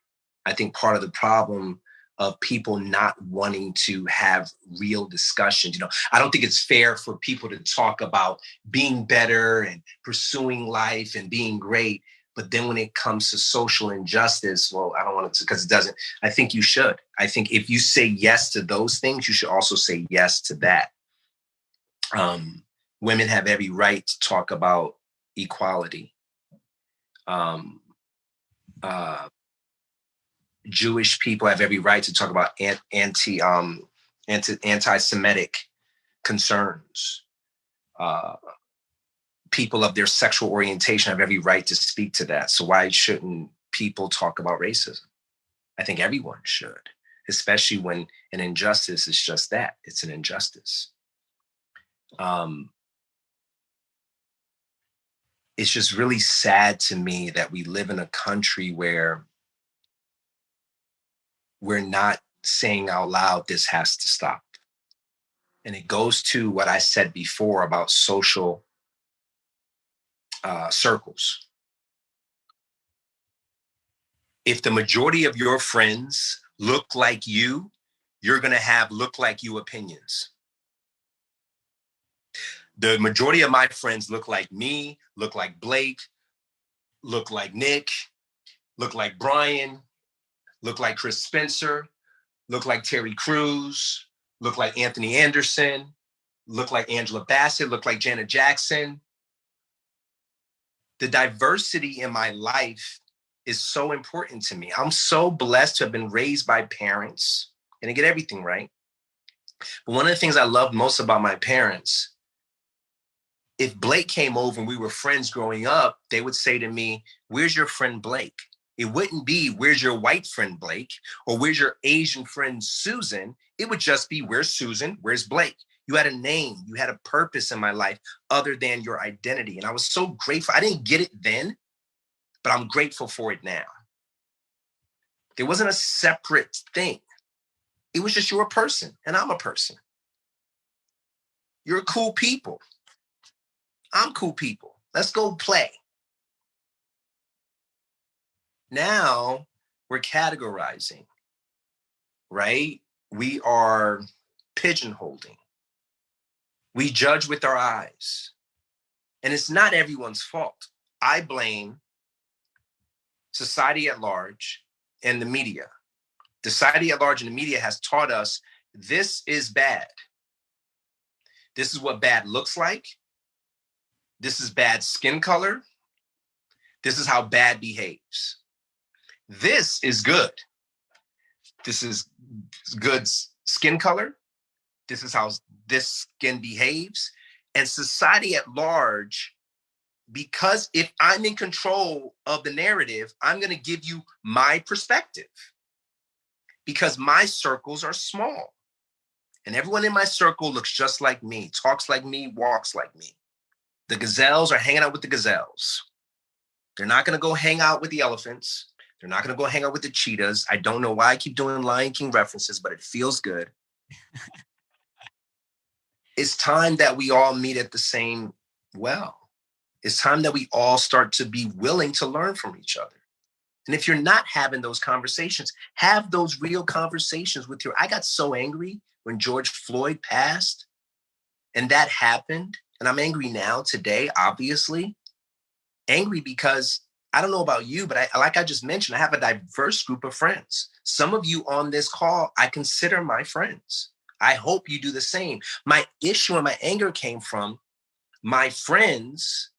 I think part of the problem of people not wanting to have real discussions. I don't think it's fair for people to talk about being better and pursuing life and being great. But then when it comes to social injustice, well, I don't want to, because it doesn't. I think you should. I think if you say yes to those things, you should also say yes to that. Women have every right to talk about equality. Jewish people have every right to talk about anti-Semitic concerns. People of their sexual orientation have every right to speak to that. So why shouldn't people talk about racism? I think everyone should, especially when an injustice is just that. It's an injustice. It's just really sad to me that we live in a country where we're not saying out loud, this has to stop. And it goes to what I said before about social circles. If the majority of your friends look like you, you're going to have look like you opinions. The majority of my friends look like me, look like Blake, look like Nick, look like Brian, look like Chris Spencer, look like Terry Crews, look like Anthony Anderson, look like Angela Bassett, look like Janet Jackson. The diversity in my life is so important to me. I'm so blessed to have been raised by parents and to get everything right. But one of the things I loved most about my parents, if Blake came over and we were friends growing up, they would say to me, "Where's your friend Blake?" It wouldn't be, "Where's your white friend Blake?" or "Where's your Asian friend Susan?" It would just be, "Where's Susan? Where's Blake?" You had a name, you had a purpose in my life other than your identity. And I was so grateful. I didn't get it then, but I'm grateful for it now. There wasn't a separate thing. It was just, you're a person and I'm a person. You're cool people. I'm cool people. Let's go play. Now we're categorizing, right? We are pigeonholing. We judge with our eyes. And it's not everyone's fault. I blame society at large and the media. Society at large and the media has taught us this is bad. This is what bad looks like. This is bad skin color. This is how bad behaves. This is good. This is good skin color. This is how this skin behaves. And society at large because if I'm in control of the narrative, I'm going to give you my perspective because my circles are small. And everyone in my circle looks just like me, talks like me, walks like me. The gazelles are hanging out with the gazelles. They're not going to go hang out with the elephants. They're not going to go hang out with the cheetahs. I don't know why I keep doing Lion King references, but it feels good. It's time that we all meet at the same well. It's time that we all start to be willing to learn from each other. And if you're not having those conversations, have those real conversations with I got so angry when George Floyd passed and that happened. And I'm angry now today, obviously. Angry because I don't know about you, but like I just mentioned, I have a diverse group of friends. Some of you on this call, I consider my friends. I hope you do the same. My issue and my anger came from my friends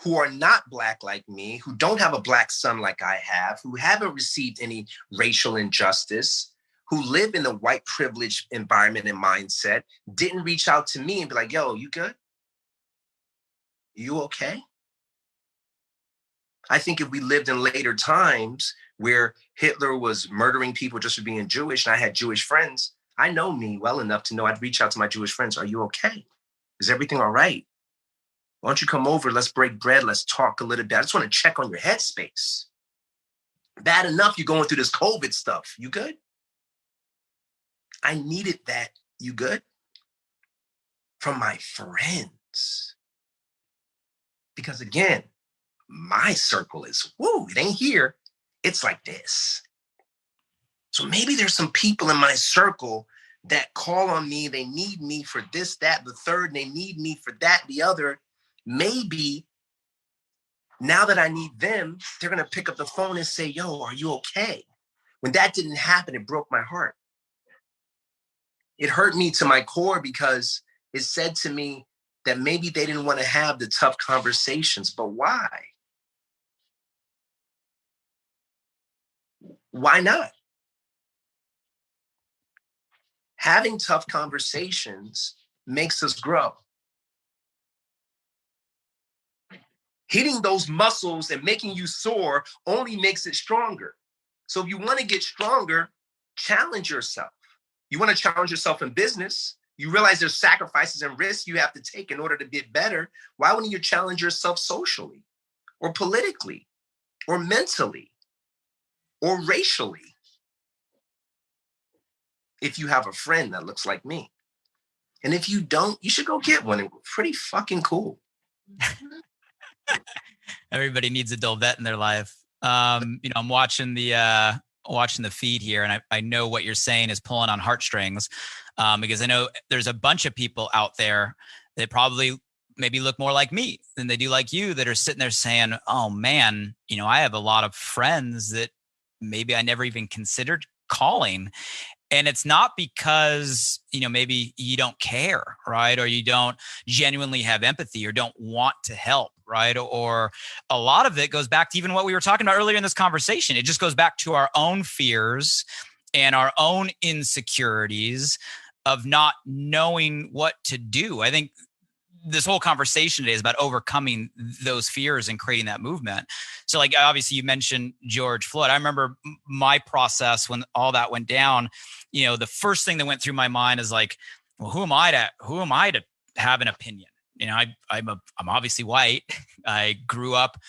who are not Black like me, who don't have a Black son like I have, who haven't received any racial injustice, who live in a white privilege environment and mindset, didn't reach out to me and be like, yo, you good? You okay? I think if we lived in later times where Hitler was murdering people just for being Jewish and I had Jewish friends, I know me well enough to know I'd reach out to my Jewish friends. Are you okay? Is everything all right? Why don't you come over? Let's break bread. Let's talk a little bit. I just want to check on your headspace. Bad enough you're going through this COVID stuff. You good? I needed that. You good? From my friends. Because again, my circle is, it ain't here. It's like this. So maybe there's some people in my circle that call on me. They need me for this, that, the third. And they need me for that, the other. Maybe now that I need them, they're going to pick up the phone and say, yo, are you okay? When that didn't happen, it broke my heart. It hurt me to my core because it said to me that maybe they didn't want to have the tough conversations, but why? Why not? Having tough conversations makes us grow. Hitting those muscles and making you sore only makes it stronger. So if you want to get stronger, challenge yourself. You want to challenge yourself in business. You realize there's sacrifices and risks you have to take in order to get better. Why wouldn't you challenge yourself socially or politically or mentally or racially? If you have a friend that looks like me. And if you don't, you should go get one. It's pretty fucking cool. Everybody needs a Dolvett in their life. I'm watching the feed here, and I know what you're saying is pulling on heartstrings, because I know there's a bunch of people out there that probably maybe look more like me than they do like you, that are sitting there saying, oh man, I have a lot of friends that maybe I never even considered calling. And it's not because, maybe you don't care, right? Or you don't genuinely have empathy or don't want to help, right? Or a lot of it goes back to even what we were talking about earlier in this conversation. It just goes back to our own fears and our own insecurities of not knowing what to do. I think this whole conversation today is about overcoming those fears and creating that movement. So like, obviously you mentioned George Floyd. I remember my process when all that went down, the first thing that went through my mind is like, well, who am I to have an opinion? I'm obviously white. I grew up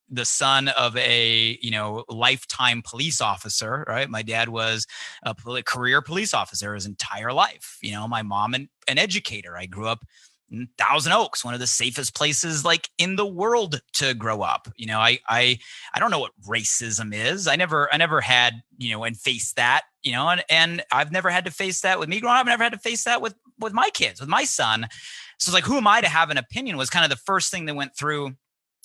the son of a, lifetime police officer, right? My dad was a career police officer his entire life. My mom an educator. I grew up in Thousand Oaks, one of the safest places like in the world to grow up. I don't know what racism is. I never had, and faced that, and I've never had to face that with me growing up. I've never had to face that with my kids, with my son. So it's like, who am I to have an opinion was kind of the first thing that went through,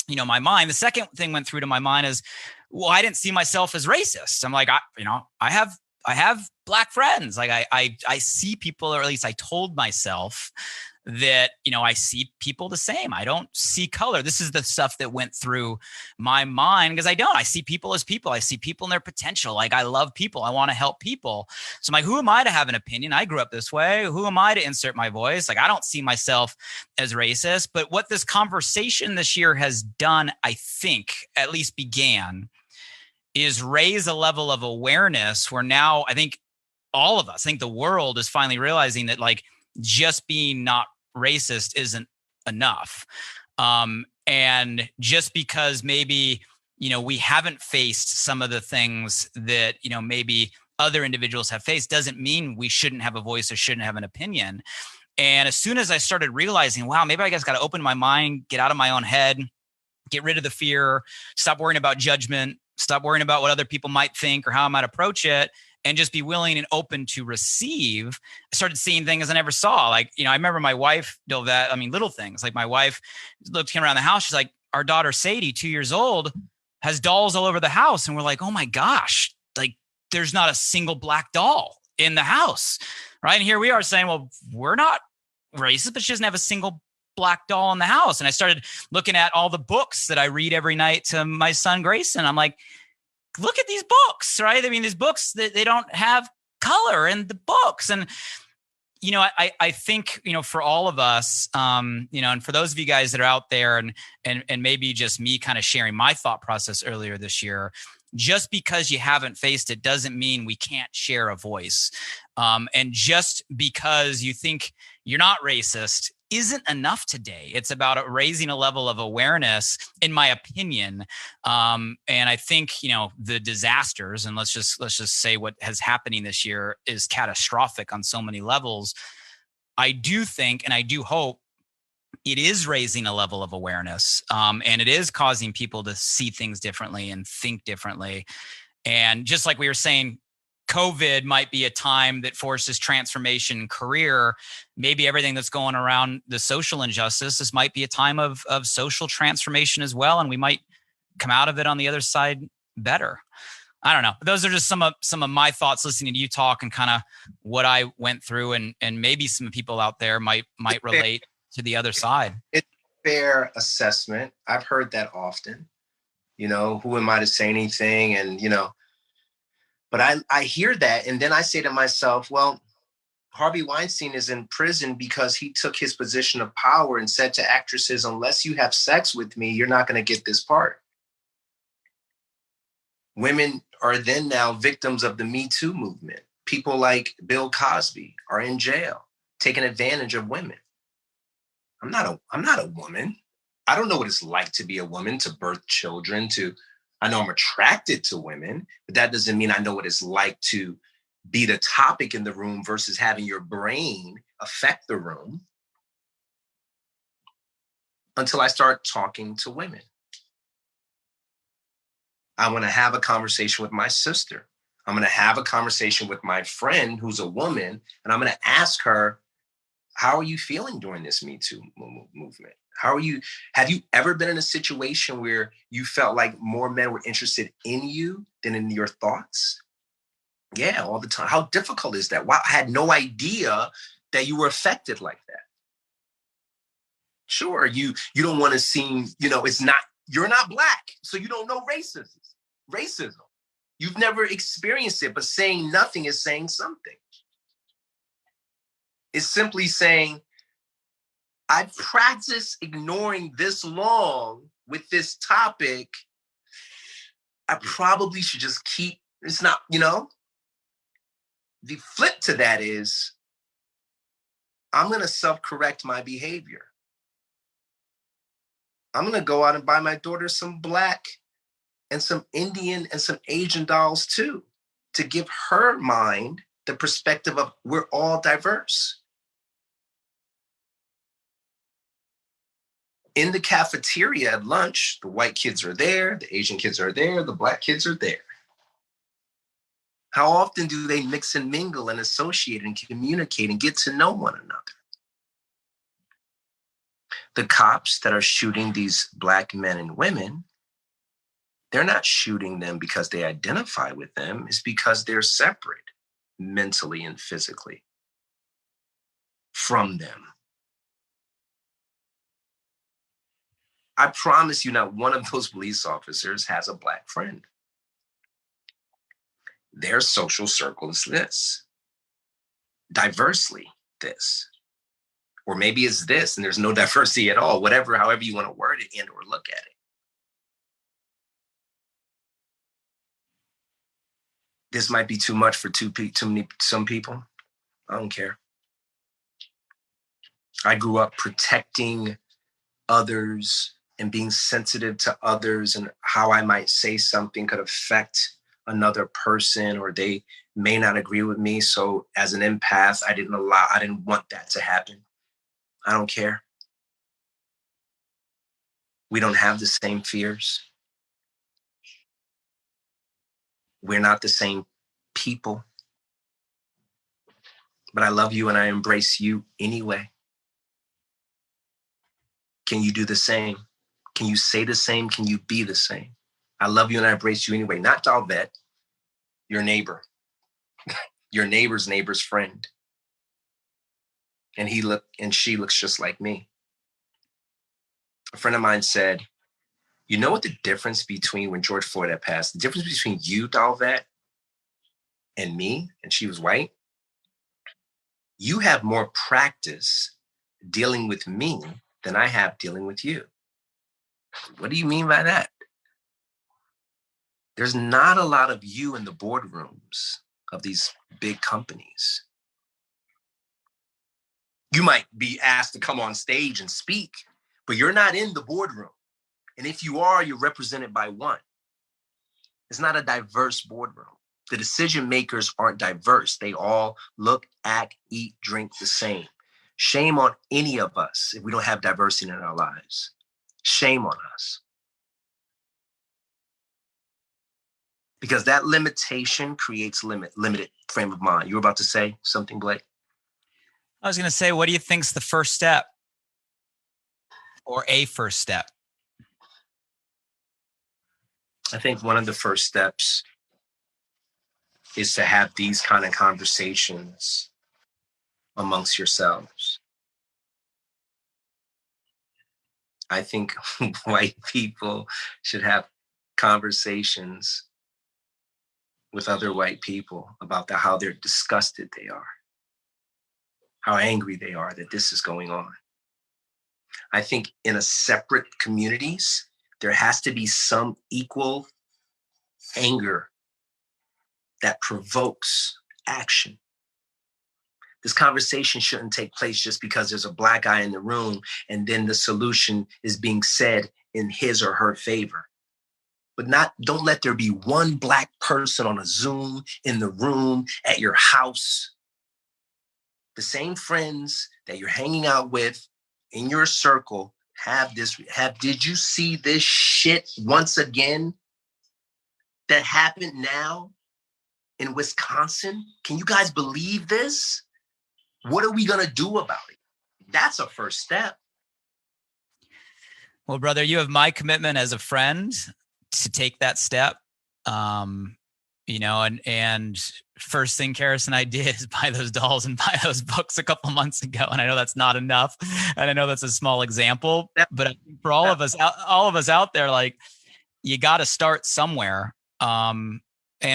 my mind. The second thing went through to my mind is, well, I didn't see myself as racist. I'm like, I have Black friends. Like I see people, or at least I told myself that, I see people the same. I don't see color. This is the stuff that went through my mind because I see people as people. I see people in their potential. Like, I love people. I want to help people. So I'm like, who am I to have an opinion? I grew up this way. Who am I to insert my voice? Like, I don't see myself as racist. But what this conversation this year has done, I think, at least began, is raise a level of awareness where now I think all of us, I think the world is finally realizing that, like, just being not racist isn't enough. And just because maybe, we haven't faced some of the things that, maybe other individuals have faced doesn't mean we shouldn't have a voice or shouldn't have an opinion. And as soon as I started realizing, wow, maybe I just got to open my mind, get out of my own head, get rid of the fear, stop worrying about judgment, stop worrying about what other people might think or how I might approach it, and just be willing and open to receive, I started seeing things I never saw. Like, I remember my wife, Dolvett, little things. Like, my wife came around the house. She's like, our daughter, Sadie, 2 years old, has dolls all over the house. And we're like, oh my gosh, like, there's not a single black doll in the house, right? And here we are saying, well, we're not racist, but she doesn't have a single black doll in the house. And I started looking at all the books that I read every night to my son, Grayson. I'm like, look at these books, right? These books that they don't have color in the books. And, I think, for all of us, and for those of you guys that are out there and maybe just me kind of sharing my thought process earlier this year, just because you haven't faced it doesn't mean we can't share a voice. And just because you think you're not racist isn't enough today. It's about raising a level of awareness, in my opinion. And I think, the disasters, and let's just say what has happening this year is catastrophic on so many levels. I do think, and I do hope, it is raising a level of awareness, and it is causing people to see things differently and think differently. And just like we were saying, COVID might be a time that forces transformation in career. Maybe everything that's going around the social injustice, this might be a time of social transformation as well. And we might come out of it on the other side better. I don't know. Those are just some of my thoughts listening to you talk and kind of what I went through. And maybe some people out there might relate to the other side. It's a fair assessment. I've heard that often. Who am I to say anything? And, but I hear that. And then I say to myself, well, Harvey Weinstein is in prison because he took his position of power and said to actresses, unless you have sex with me, you're not going to get this part. Women are then now victims of the Me Too movement. People like Bill Cosby are in jail, taking advantage of women. I'm not a woman. I don't know what it's like to be a woman, to birth children, I know I'm attracted to women, but that doesn't mean I know what it's like to be the topic in the room versus having your brain affect the room, until I start talking to women. I want to have a conversation with my sister. I'm going to have a conversation with my friend who's a woman, and I'm going to ask her, how are you feeling during this Me Too movement? Have you ever been in a situation where you felt like more men were interested in you than in your thoughts? Yeah, all the time. How difficult is that? Wow, I had no idea that you were affected like that. Sure, you don't want to seem, you're not black, so you don't know racism. You've never experienced it, but saying nothing is saying something. It's simply saying, I've practiced ignoring this long with this topic. I probably should just keep, it's not, The flip to that is, I'm going to self-correct my behavior. I'm going to go out and buy my daughter some Black and some Indian and some Asian dolls too, to give her mind the perspective of we're all diverse. In the cafeteria at lunch, the white kids are there, the Asian kids are there, the Black kids are there. How often do they mix and mingle and associate and communicate and get to know one another? The cops that are shooting these Black men and women, they're not shooting them because they identify with them. It's because they're separate mentally and physically from them. I promise you, not one of those police officers has a Black friend. Their social circle is this, diversely this, or maybe it's this, and there's no diversity at all, whatever, however you want to word it and or look at it. This might be too much for some people. I don't care. I grew up protecting others and being sensitive to others and how I might say something could affect another person, or they may not agree with me. So as an empath, I didn't want that to happen. I don't care. We don't have the same fears. We're not the same people. But I love you and I embrace you anyway. Can you do the same? Can you say the same? Can you be the same? I love you and I embrace you anyway. Not Dolvett, your neighbor, your neighbor's neighbor's friend. And she looks just like me. A friend of mine said, you know what the difference between when George Floyd had passed, the difference between you, Dolvett, and me, and she was white? You have more practice dealing with me than I have dealing with you. What do you mean by that? There's not a lot of you in the boardrooms of these big companies. You might be asked to come on stage and speak, but you're not in the boardroom. And if you are, you're represented by one. It's not a diverse boardroom. The decision makers aren't diverse. They all look, act, eat, drink the same. Shame on any of us if we don't have diversity in our lives. Shame on us. Because that limitation creates limited frame of mind. You were about to say something, Blake? I was going to say, what do you think's the first step, or a first step? I think one of the first steps is to have these kind of conversations amongst yourselves. I think white people should have conversations with other white people about how they're disgusted they are, how angry they are that this is going on. I think in a separate communities, there has to be some equal anger that provokes action. This conversation shouldn't take place just because there's a Black guy in the room and then the solution is being said in his or her favor. But don't let there be one Black person on a Zoom in the room at your house. The same friends that you're hanging out with in your circle did you see this shit once again that happened now in Wisconsin? Can you guys believe this? What are we going to do about it? That's a first step. Well, brother, you have my commitment as a friend to take that step. And first thing Karis and I did is buy those dolls and buy those books a couple months ago. And I know that's not enough. And I know that's a small example, but I think for all of us out there, like, you got to start somewhere. And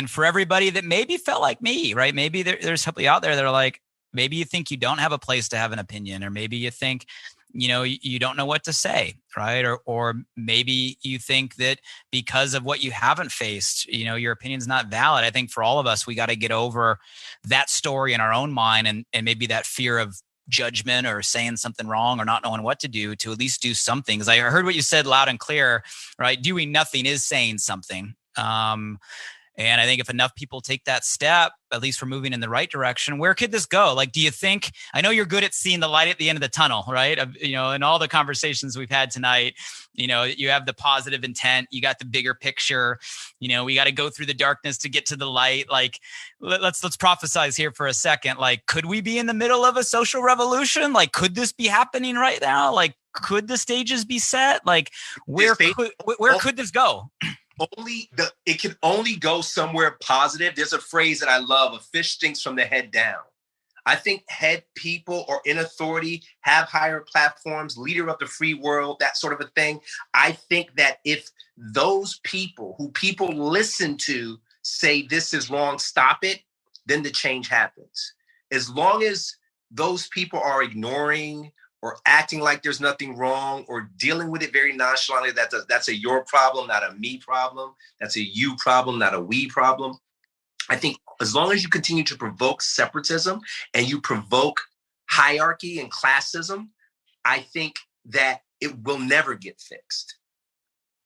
for everybody that maybe felt like me, right? Maybe there's somebody out there that are like, maybe you think you don't have a place to have an opinion, or maybe you think, you don't know what to say, right? Or maybe you think that because of what you haven't faced, your opinion's not valid. I think for all of us, we got to get over that story in our own mind and maybe that fear of judgment or saying something wrong or not knowing what to do, to at least do something. Because I heard what you said loud and clear, right? Doing nothing is saying something. And I think if enough people take that step, at least we're moving in the right direction. Where could this go? Like, do you think, I know you're good at seeing the light at the end of the tunnel, right? In all the conversations we've had tonight, you have the positive intent, you got the bigger picture, we got to go through the darkness to get to the light. Like, let's prophesize here for a second. Like, could we be in the middle of a social revolution? Like, could this be happening right now? Like, could the stages be set? Like, where could this go? It can only go somewhere positive. There's a phrase that I love: a fish stinks from the head down. I think head people or in authority have higher platforms, leader of the free world, that sort of a thing. I think that if those people who people listen to say this is wrong, stop it, then the change happens. As long as those people are ignoring or acting like there's nothing wrong or dealing with it very nonchalantly, that's a your problem, not a me problem. That's a you problem, not a we problem. I think as long as you continue to provoke separatism and you provoke hierarchy and classism, I think that it will never get fixed.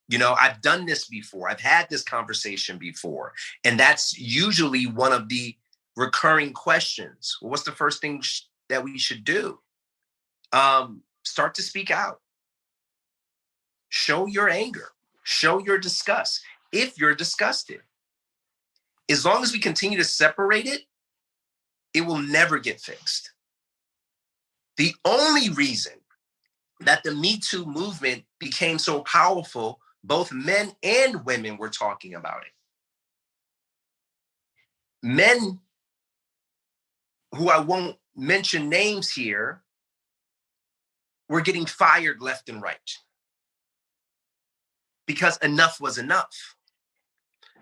You know, I've done this before. I've had this conversation before. And that's usually one of the recurring questions. Well, what's the first thing that we should do? Start to speak out. Show your anger. Show your disgust if you're disgusted. As long as we continue to separate it, it will never get fixed. The only reason that the Me Too movement became so powerful, both men and women were talking about it. Men, who I won't mention names here, were getting fired left and right because enough was enough.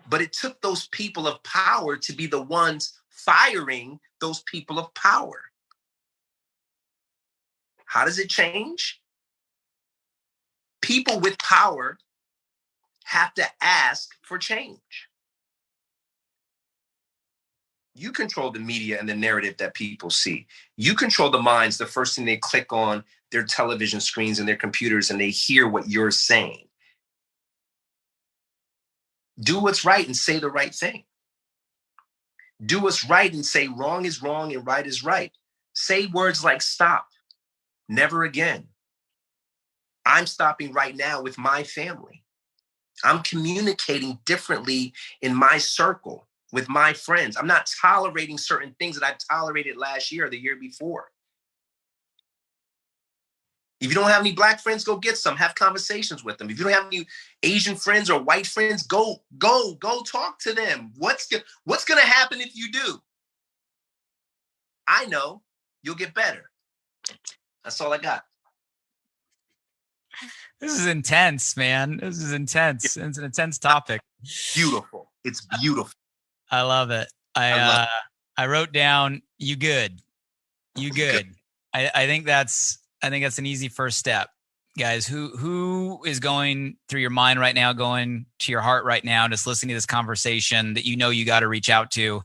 But it took those people of power to be the ones firing those people of power. How does it change? People with power have to ask for change. You control the media and the narrative that people see. You control the minds. The first thing they click on their television screens and their computers, and they hear what you're saying. Do what's right and say the right thing. Do what's right and say wrong is wrong and right is right. Say words like stop, never again. I'm stopping right now with my family. I'm communicating differently in my circle with my friends. I'm not tolerating certain things that I tolerated last year or the year before. If you don't have any Black friends, go get some. Have conversations with them. If you don't have any Asian friends or white friends, go talk to them. What's going to happen if you do? I know you'll get better. That's all I got. This is intense, man. This is intense. It's an intense topic. Beautiful. It's beautiful. I love it. I wrote down you good. You good. I think that's an easy first step. Guys, who is going through your mind right now, going to your heart right now, just listening to this conversation that you know you got to reach out to,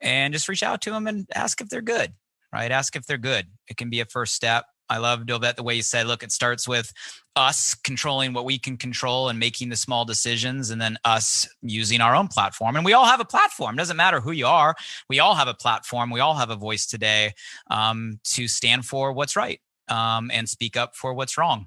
and just reach out to them and ask if they're good, right? Ask if they're good. It can be a first step. I love, Dolvett, the way you said, look, it starts with us controlling what we can control and making the small decisions, and then us using our own platform. And we all have a platform. It doesn't matter who you are. We all have a platform. We all have a voice today to stand for what's right. And speak up for what's wrong.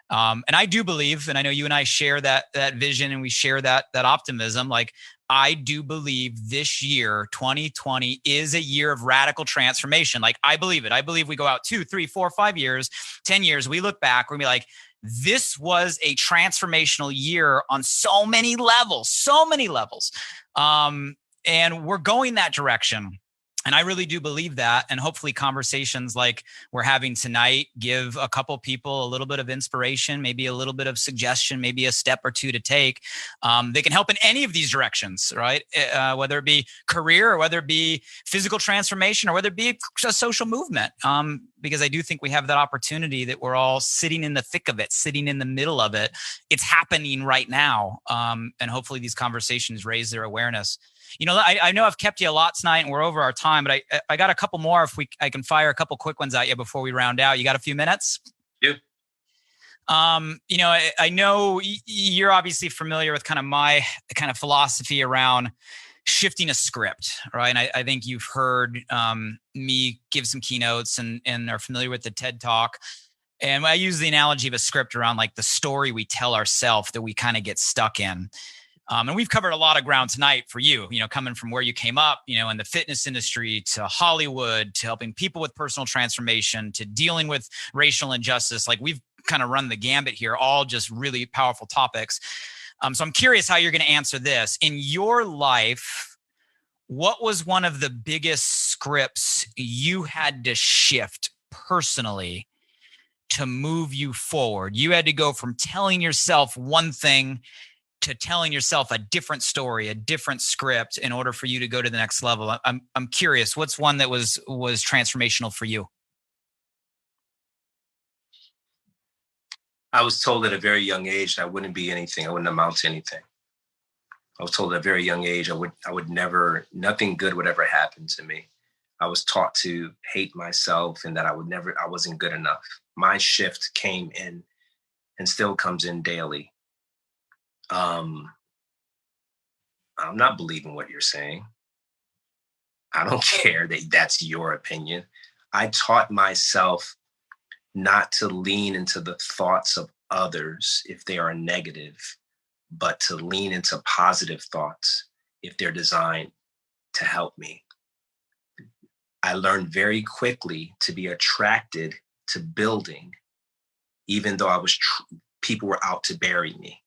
And I do believe, and I know you and I share that vision, and we share that optimism. Like, I do believe this year, 2020, is a year of radical transformation. Like, I believe it. I believe we go out 2, 3, 4, 5 years, 10 years. We look back, we're gonna be like, this was a transformational year on so many levels. And we're going that direction. And I really do believe that. And hopefully conversations like we're having tonight give a couple people a little bit of inspiration, maybe a little bit of suggestion, maybe a step or two to take. They can help in any of these directions, right? Whether it be career, or whether it be physical transformation, or whether it be a social movement. Because I do think we have that opportunity that we're all sitting in the thick of it, sitting in the middle of it. It's happening right now. And hopefully these conversations raise their awareness. You know, I know I've kept you a lot tonight and we're over our time, but I got a couple more I can fire a couple quick ones at you before we round out. You got a few minutes? Yeah. You know, I know you're obviously familiar with kind of my kind of philosophy around shifting a script, right? And I think you've heard me give some keynotes and are familiar with the TED Talk. And I use the analogy of a script around like the story we tell ourselves that we kind of get stuck in. And we've covered a lot of ground tonight for you, you know, coming from where you came up, you know, in the fitness industry to Hollywood, to helping people with personal transformation, to dealing with racial injustice. Like, we've kind of run the gambit here, all just really powerful topics. So I'm curious how you're going to answer this. In your life, what was one of the biggest scripts you had to shift personally to move you forward? You had to go from telling yourself one thing to telling yourself a different story, a different script in order for you to go to the next level. I'm curious, what's one that was transformational for you? I was told at a very young age that I wouldn't be anything. I wouldn't amount to anything. I was told at a very young age I would never, nothing good would ever happen to me. I was taught to hate myself and that I wasn't good enough. My shift came in and still comes in daily. I'm not believing what you're saying. I don't care that that's your opinion. I taught myself not to lean into the thoughts of others if they are negative, but to lean into positive thoughts if they're designed to help me. I learned very quickly to be attracted to building, even though people were out to bury me.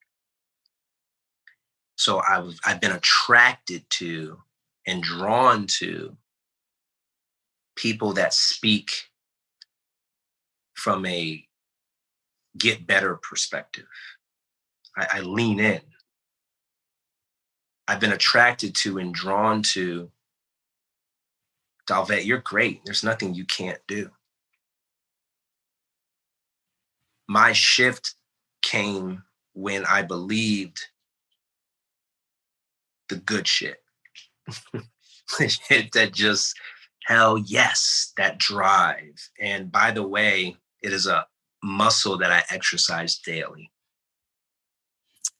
So I've been attracted to and drawn to people that speak from a get better perspective. I lean in. I've been attracted to and drawn to, Dolvett, you're great. There's nothing you can't do. My shift came when I believed the good shit. That just, hell yes, that drive. And by the way, it is a muscle that I exercise daily.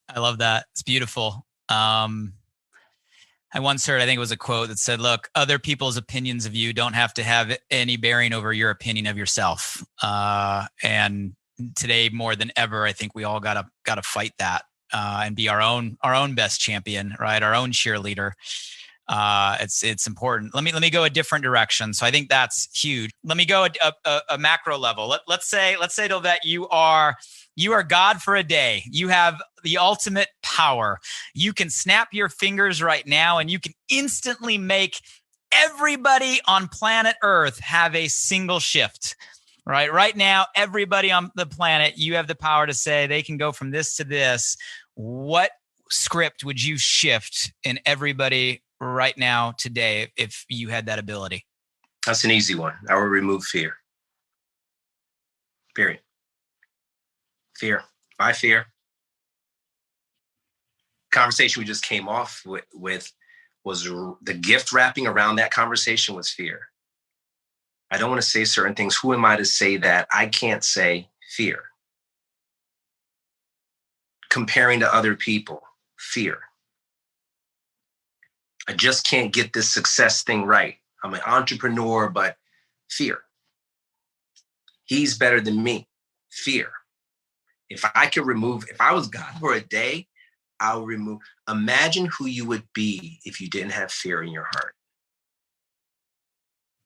I love that. It's beautiful. I once heard, I think it was a quote that said, look, other people's opinions of you don't have to have any bearing over your opinion of yourself. And today more than ever, I think we all gotta fight that and be our own best champion, right? Our own cheerleader. It's important. Let me go a different direction. So I think that's huge. Let me go a macro level. Let's say, Dolvett, you are God for a day. You have the ultimate power. You can snap your fingers right now and you can instantly make everybody on planet Earth have a single shift. Right now, everybody on the planet, you have the power to say they can go from this to this. What script would you shift in everybody right now today if you had that ability? That's an easy one. I would remove fear. Period. Fear. By fear. Conversation we just came off with was the gift wrapping around that conversation was fear. I don't want to say certain things. Who am I to say that? I can't say fear. Comparing to other people, fear. I just can't get this success thing right. I'm an entrepreneur, but fear. He's better than me, fear. If I was God for a day, I'll remove. Imagine who you would be if you didn't have fear in your heart.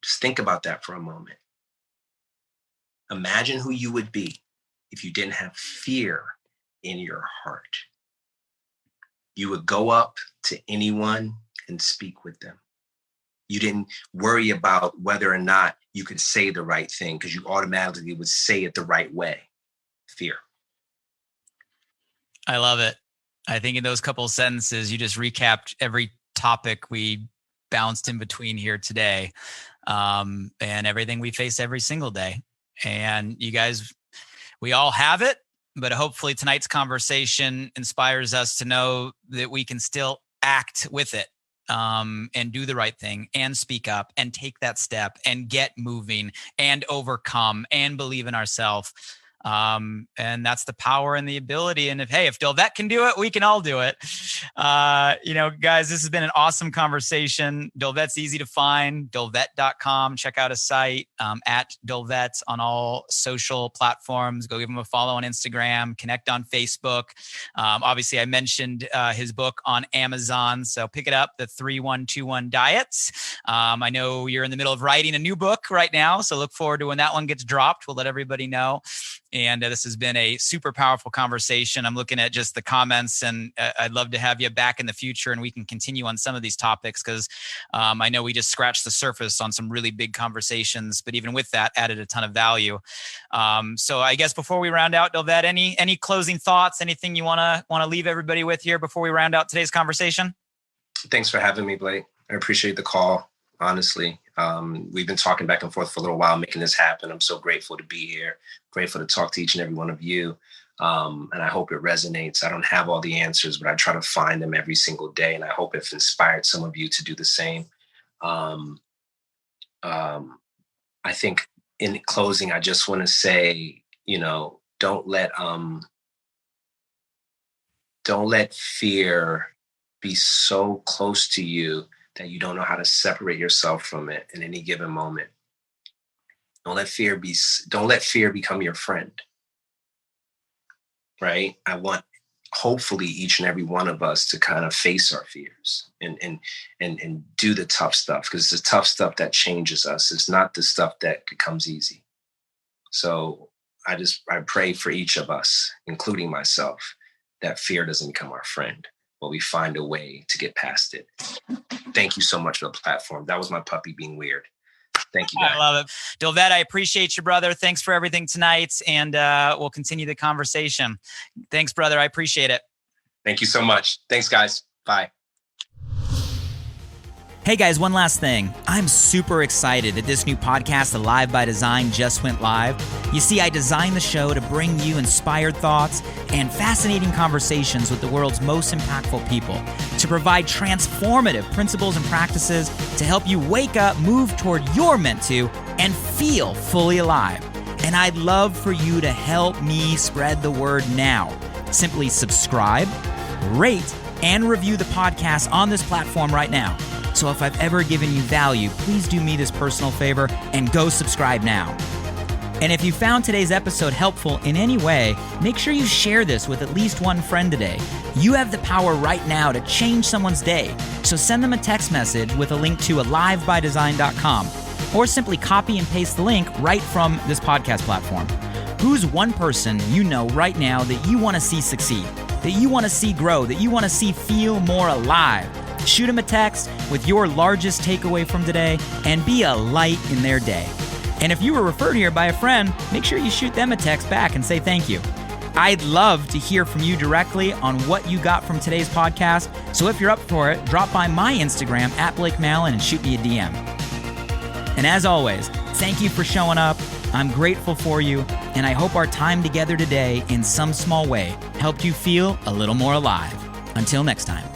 Just think about that for a moment. Imagine who you would be if you didn't have fear in your heart. You would go up to anyone and speak with them. You didn't worry about whether or not you could say the right thing because you automatically would say it the right way. Fear. I love it. I think in those couple of sentences, you just recapped every topic we bounced in between here today, and everything we face every single day. And you guys, we all have it, but hopefully tonight's conversation inspires us to know that we can still act with it, and do the right thing and speak up and take that step and get moving and overcome and believe in ourselves. And that's the power and the ability. And if Dolvett can do it, we can all do it. Guys, this has been an awesome conversation. Dolvett's easy to find, dolvett.com. Check out his site, at Dolvett on all social platforms. Go give him a follow on Instagram, connect on Facebook. Obviously I mentioned, his book on Amazon. So pick it up, the 3121 Diets. I know you're in the middle of writing a new book right now, so look forward to when that one gets dropped. We'll let everybody know. And this has been a super powerful conversation. I'm looking at just the comments, and I'd love to have you back in the future, and we can continue on some of these topics, because I know we just scratched the surface on some really big conversations, but even with that, added a ton of value. So I guess before we round out, Dolvett, any closing thoughts, anything you want to leave everybody with here before we round out today's conversation? Thanks for having me, Blake. I appreciate the call, honestly. We've been talking back and forth for a little while, making this happen. I'm so grateful to be here, grateful to talk to each and every one of you. And I hope it resonates. I don't have all the answers, but I try to find them every single day. And I hope it's inspired some of you to do the same. I think in closing, I just want to say, don't let fear be so close to you that you don't know how to separate yourself from it in any given moment. Don't let fear become your friend. Right? I want, hopefully, each and every one of us to kind of face our fears and do the tough stuff, because it's the tough stuff that changes us. It's not the stuff that becomes easy. So I pray for each of us, including myself, that fear doesn't become our friend, but we find a way to get past it. Thank you so much for the platform. That was my puppy being weird. Thank you, guys. I love it. Dolvett, I appreciate you, brother. Thanks for everything tonight, and we'll continue the conversation. Thanks, brother. I appreciate it. Thank you so much. Thanks, guys. Bye. Hey guys, one last thing. I'm super excited that this new podcast, Alive by Design, just went live. You see, I designed the show to bring you inspired thoughts and fascinating conversations with the world's most impactful people, to provide transformative principles and practices to help you wake up, move toward your meant to, and feel fully alive. And I'd love for you to help me spread the word now. Simply subscribe, rate, and review the podcast on this platform right now. So if I've ever given you value, please do me this personal favor and go subscribe now. And if you found today's episode helpful in any way, make sure you share this with at least one friend today. You have the power right now to change someone's day. So send them a text message with a link to alivebydesign.com, or simply copy and paste the link right from this podcast platform. Who's one person you know right now that you want to see succeed, that you want to see grow, that you want to see feel more alive? Shoot them a text with your largest takeaway from today and be a light in their day. And if you were referred here by a friend, make sure you shoot them a text back and say thank you. I'd love to hear from you directly on what you got from today's podcast. So if you're up for it, drop by my Instagram @BlakeMalin and shoot me a DM. And as always, thank you for showing up. I'm grateful for you, and I hope our time together today in some small way helped you feel a little more alive. Until next time.